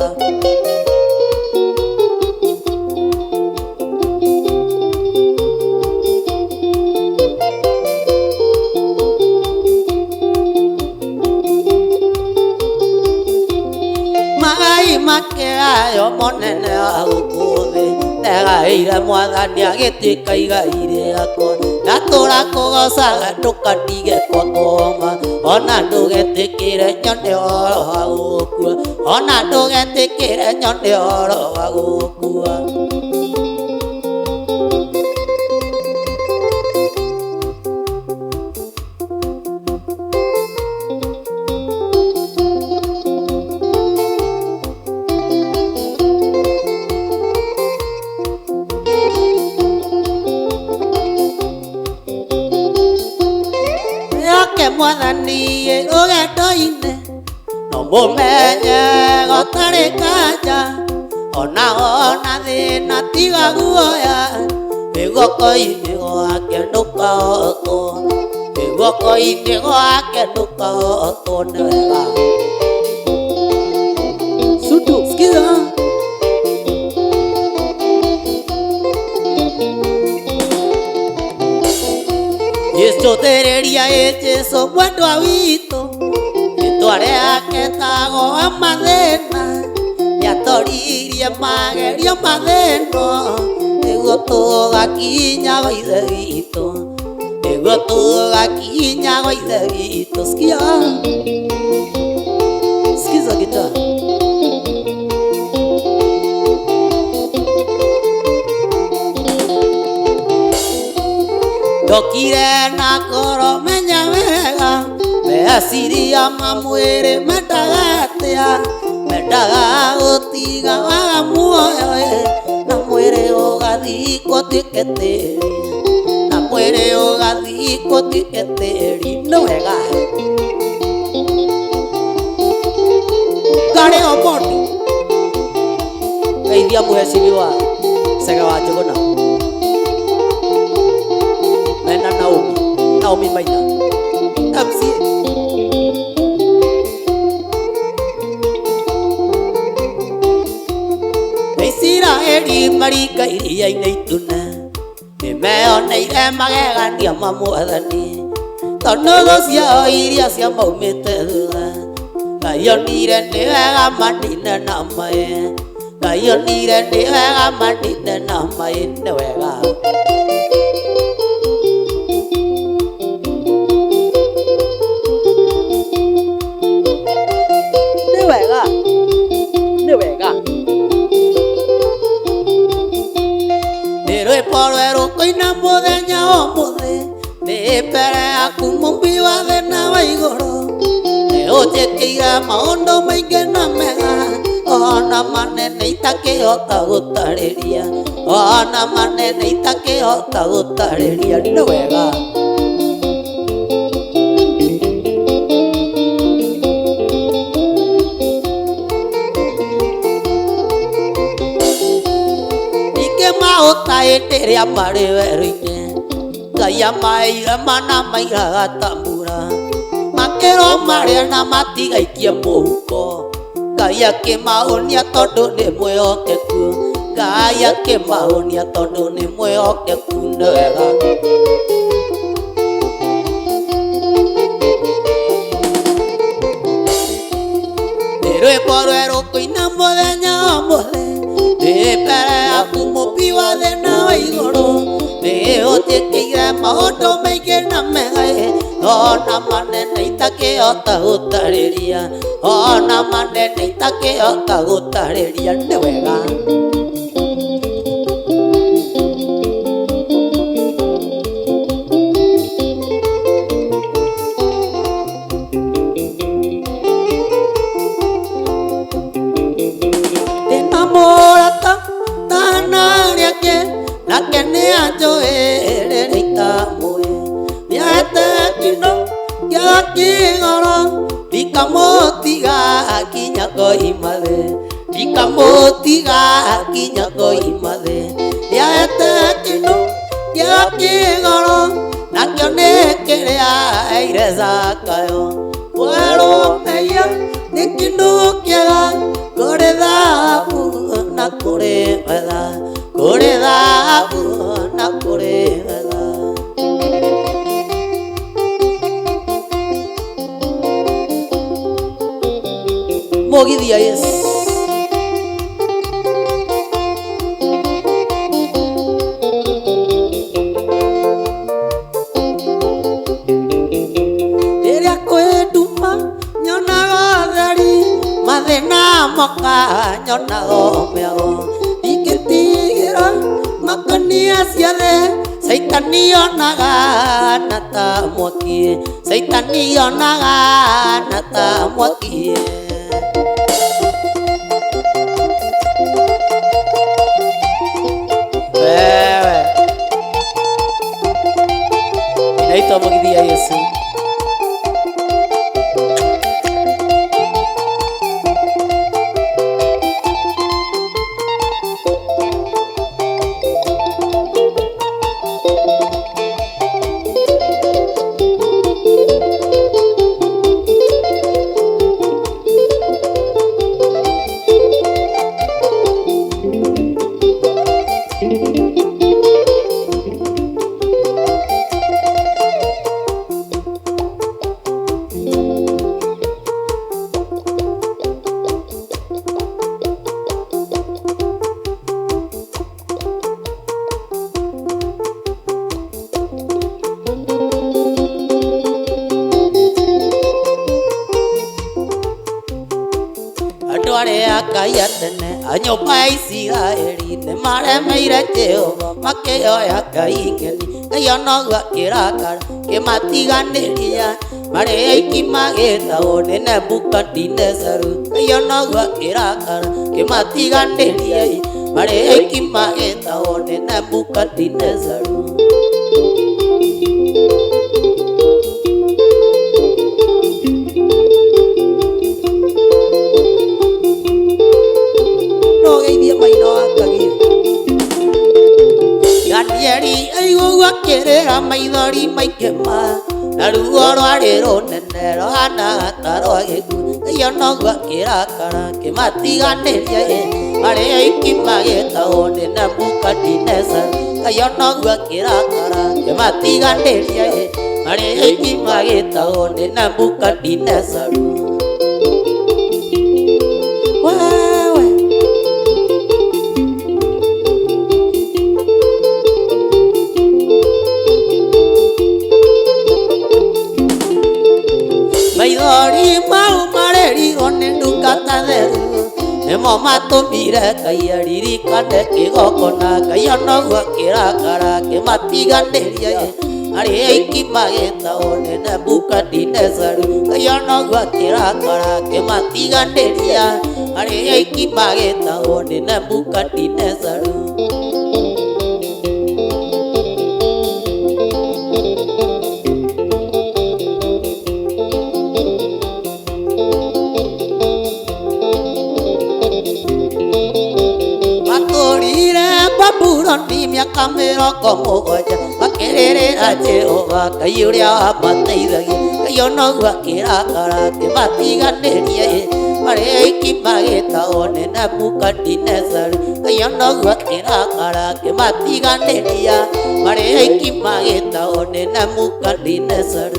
makĩayo monene wa gũkũ thĩ negaĩire Mwathani agĩtuĩka igai rĩakwa ndatũra kũgocaga ndũkandige kwa ngoma ona ndũgetĩkĩre nyone ũhoro wa gũkua ona ndũgetĩkĩre nyone ũhoro wa gũkua None mwathani rũgendo-inĩ no mũmenye gũtarĩ kanja ona thĩna tiga guoya guoko-inĩ gwake ndũkahotwo guoko-inĩ gwake ndũkahotwo nĩ wega. Sutu, sikiza. Yesu thereria Yesu mwendwa witũ rĩtwa rĩake tagwo mathĩna nĩatoririe magerio mathĩno nĩguo tũgakinya gwa ithe witũ nĩguo tũgakinya gwa ithe witũ. Sikia, sikiza gitaa. Ndokire na ngoro menya wega meciria ma mwĩrĩ mendaga atĩa mendaga gũtiga waga muoyo na mwĩrĩ ũgathikwo tuĩke tĩri na mwĩrĩ ũgathikwo tuĩke tĩri nĩ wega. Ngari Omondi geithia mũhecimiwa Sega wa Njũgũna mena Naomi Maina MCA. Israeli maringa iria-inĩ itune nĩmeyoneire magegania ma Mwathani tondũ thũ ciao iria ciamaumĩte thutha Ngai onire nĩ wega manine na maĩ Ngai onire nĩ wega manine na maĩ nĩ wega. Rwĩmbo rwerũ kũina mũthenya ũmũthĩ nĩ mbere yaku Mũmbi wa thĩ na wa igũrũ nĩ ũnjĩkĩire maũndũ maingĩ na mega ona manene itakĩhota gũtarĩria ona manene itakĩhota gũtarĩria nĩ wega. Hĩndĩ ĩrĩa marĩ werũ-inĩ Ngai amaheire mana mairaga tambura makĩrwo marĩa na matigaikie mũhuko Ngai akĩmahonia tondũ nĩ mwĩhokeku Ngai akĩmahonia tondũ nĩ mwĩhokeku nĩ wega. Nĩ rwĩmbo rwerũ kũina mũthenya ũmũthĩ nĩ mbere yaku Mũmbi wa thĩ na wa igũrũ nĩ ũnjĩkĩire maũndũ maingĩ na mega ona manene itakĩhota gũtarĩria ona manene itakĩhota gũtarĩria nĩ wega. Nake nĩ anjũĩrĩ rĩtamũĩ nĩahete kĩno gĩa kĩgoro ndikamũtiga akinya ngoima thĩ ndikamũtiga akinya ngoima thĩ nĩahete kĩno gĩa kĩgoro nakĩo nĩ kĩrĩa aheire Zakayo werũmĩia nĩ kĩndũ kĩega kũrĩ thahabu na kũrĩ betha kũrĩ thahabu na kũrĩ betha. Mũgithia Yesu rĩrĩa kwĩ nduma nyonaga ũtheri mathĩna moka nyonaga ũmĩago ingĩtigĩra makania ciothe Saitani onaga na ta mwaki Saitani onaga na ta mwaki. Wewe inaitwa Mũgithia Yesu Maria kaya tene Anyopa Israeli Ne mare meire Jehova Makeo ya kaingeni Kayo noga kirakara Ke matiganeria Mare iki mageta one Nebukadnezaru Kayo noga kirakara Ke matiganeria Mare iki mageta one Nebukadnezaru Danieli aigo gwakerera maithori maikema na ruo rwariro nenero hana taro agiku iyo no gwakirakara kimatiganeria mare ikimageta one Nebukadnezar iyo no gwakirakara kimatiganeria mare ikimageta one Nebukadnezar Maidori mau mareri one ndukatatheru Nemo matumire kaiariri kande kigokona Kayono gwakirakara kimatiganeria Ari eiki mageta one Nebukadnezar Kayono gwakirakara kimatiganeria Ari eiki mageta one Nebukadnezar Babuloni miaka mĩrongo mũgwanja makĩrĩrĩra Jehova Ngai ũrĩa wamateithagia Kayono gwakirakara kĩmatiganĩrie marĩa aiki magĩta one Nebukadnezar Kayono gwakirakara kĩmatiganĩria marĩa aiki magĩta one Nebukadnezar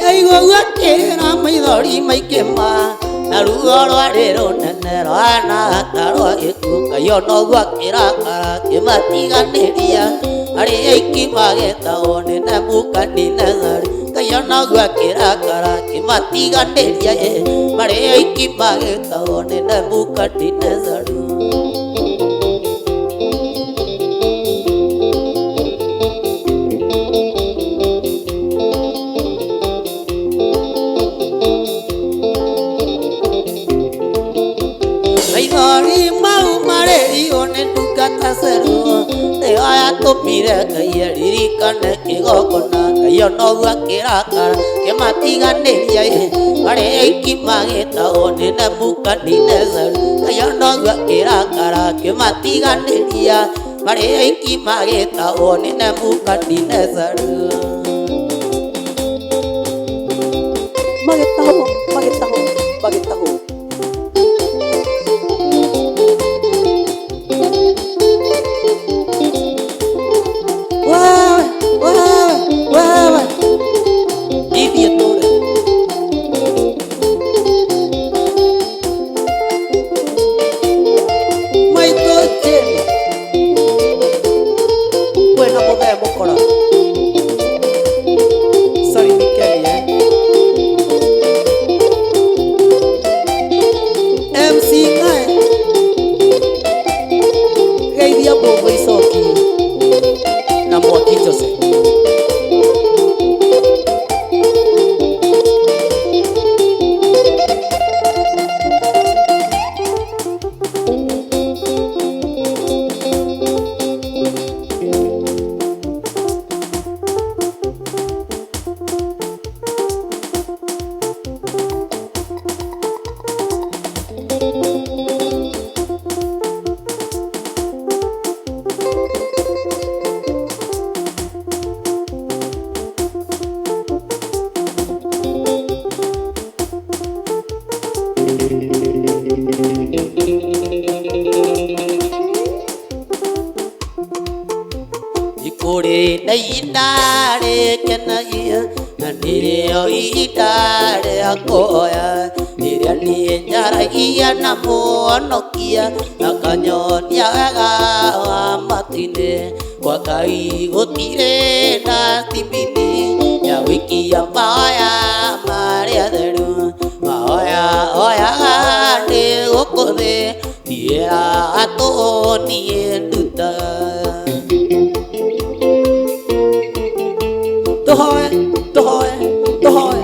Aigo gwakera maithori maikema na ruo rwariro nenero hana taro agiku Kayono gwakirakara kimatiganeria ari aiki mageta one Nebukadnezar Kayono gwakirakara kimatiganeria ari aiki mageta one Nebukadnezar Tumire kaiariri kande kigokona Kayono gwakirakara kimatiganeria ari aiki mageta one Nebukadnezar Kayono gwakirakara kimatiganeria ari aiki mageta one Nebukadnezar magetaho ihinda rĩa kuoya rĩrĩa niĩ njaragia na Mũhonokia akanyonia wega wa matu-inĩ kwa Ngai gũtirĩ na thimini ya gũikia mahoya marĩa theru mahoya oyaga nĩ gũkũ thĩ ndiĩra atũ niĩ ndutaga tũhoe tũhoe tũhoe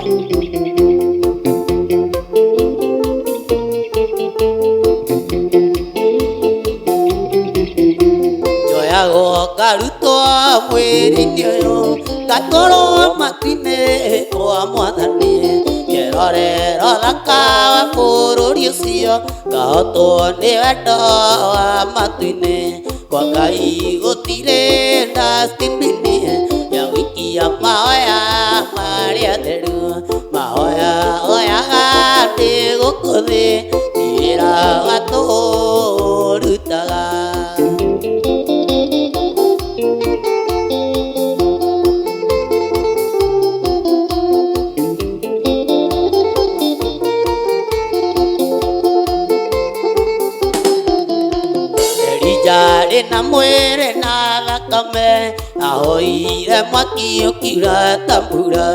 njoyagwo ngarutwo mwĩrĩ-inĩ ũyũ ngatwarwo matu-inĩ kwa Mwathani kĩrorero thaka wa bũrũri ũcio ngahotwo nĩ wendo wa matu-inĩ kwa Ngai gũtirĩ dustbin ya gũikia mahoya marĩa theru mahoya oyaga nĩ gũkũ thĩ ndiĩra atũrutaga Elijah na mwĩrĩ na thakame ahoire mwaki ũkiura ta mbura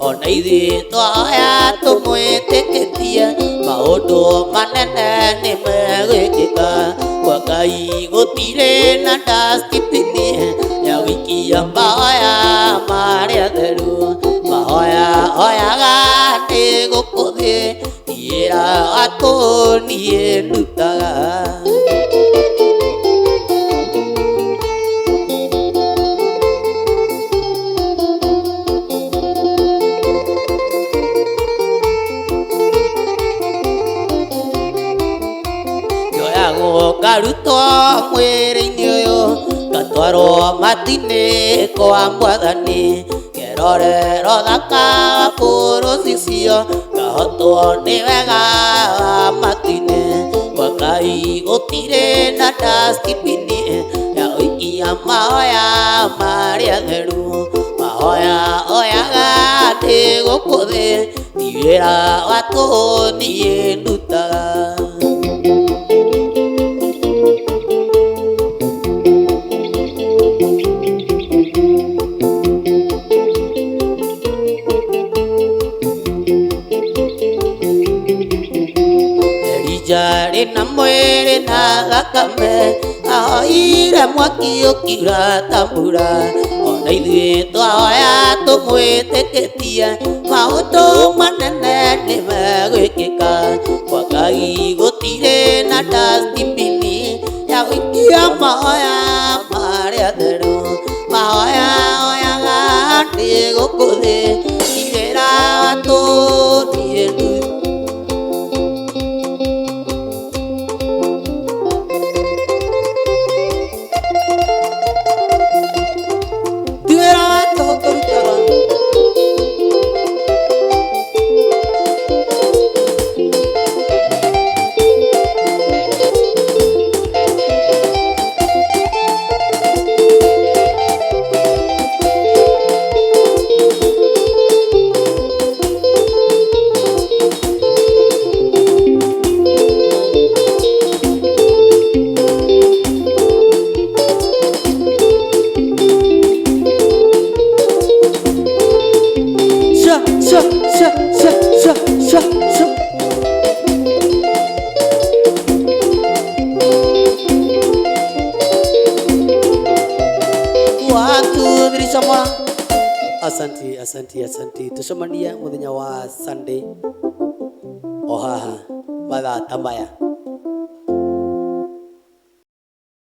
ona ithuĩ twahoya tũmwĩtĩkĩtie maũndũ manene nĩ megwĩkĩka kwa Ngai gũtirĩ na dustbin ya gũikia mahoya marĩa theru mahoya oyaga nĩ gũkũ thĩ ndiĩra atũ niĩ ndutaga ngarutwo mwĩrĩ-inĩ ũyũ ngatwarwo matu-inĩ kwa Mwathani kĩrorero thaka wa bũrũri ũcio ngahotwo nĩ wega wa matu-inĩ kwa Ngai gũtirĩ na dustbin ya gũikia mahoya marĩa theru mahoya oyaga nĩ gũkũ thĩ ndiĩra atũ niĩ ndutaga Elijah na mwĩrĩ na thakame ahoire mwaki ũkiura ta mbura ona ithuĩ twahoya tũmwĩtĩkĩtie maũndũ manene nĩ megwĩkĩka kwa Ngai gũtirĩ na dustbin ya gũikia mahoya marĩa theru mahoya oyaga nĩ gũkũ thĩ ndiĩra atũ niĩ ndutaga Asanti tucemania muthenya wa Sunday o haha mathaa ta maya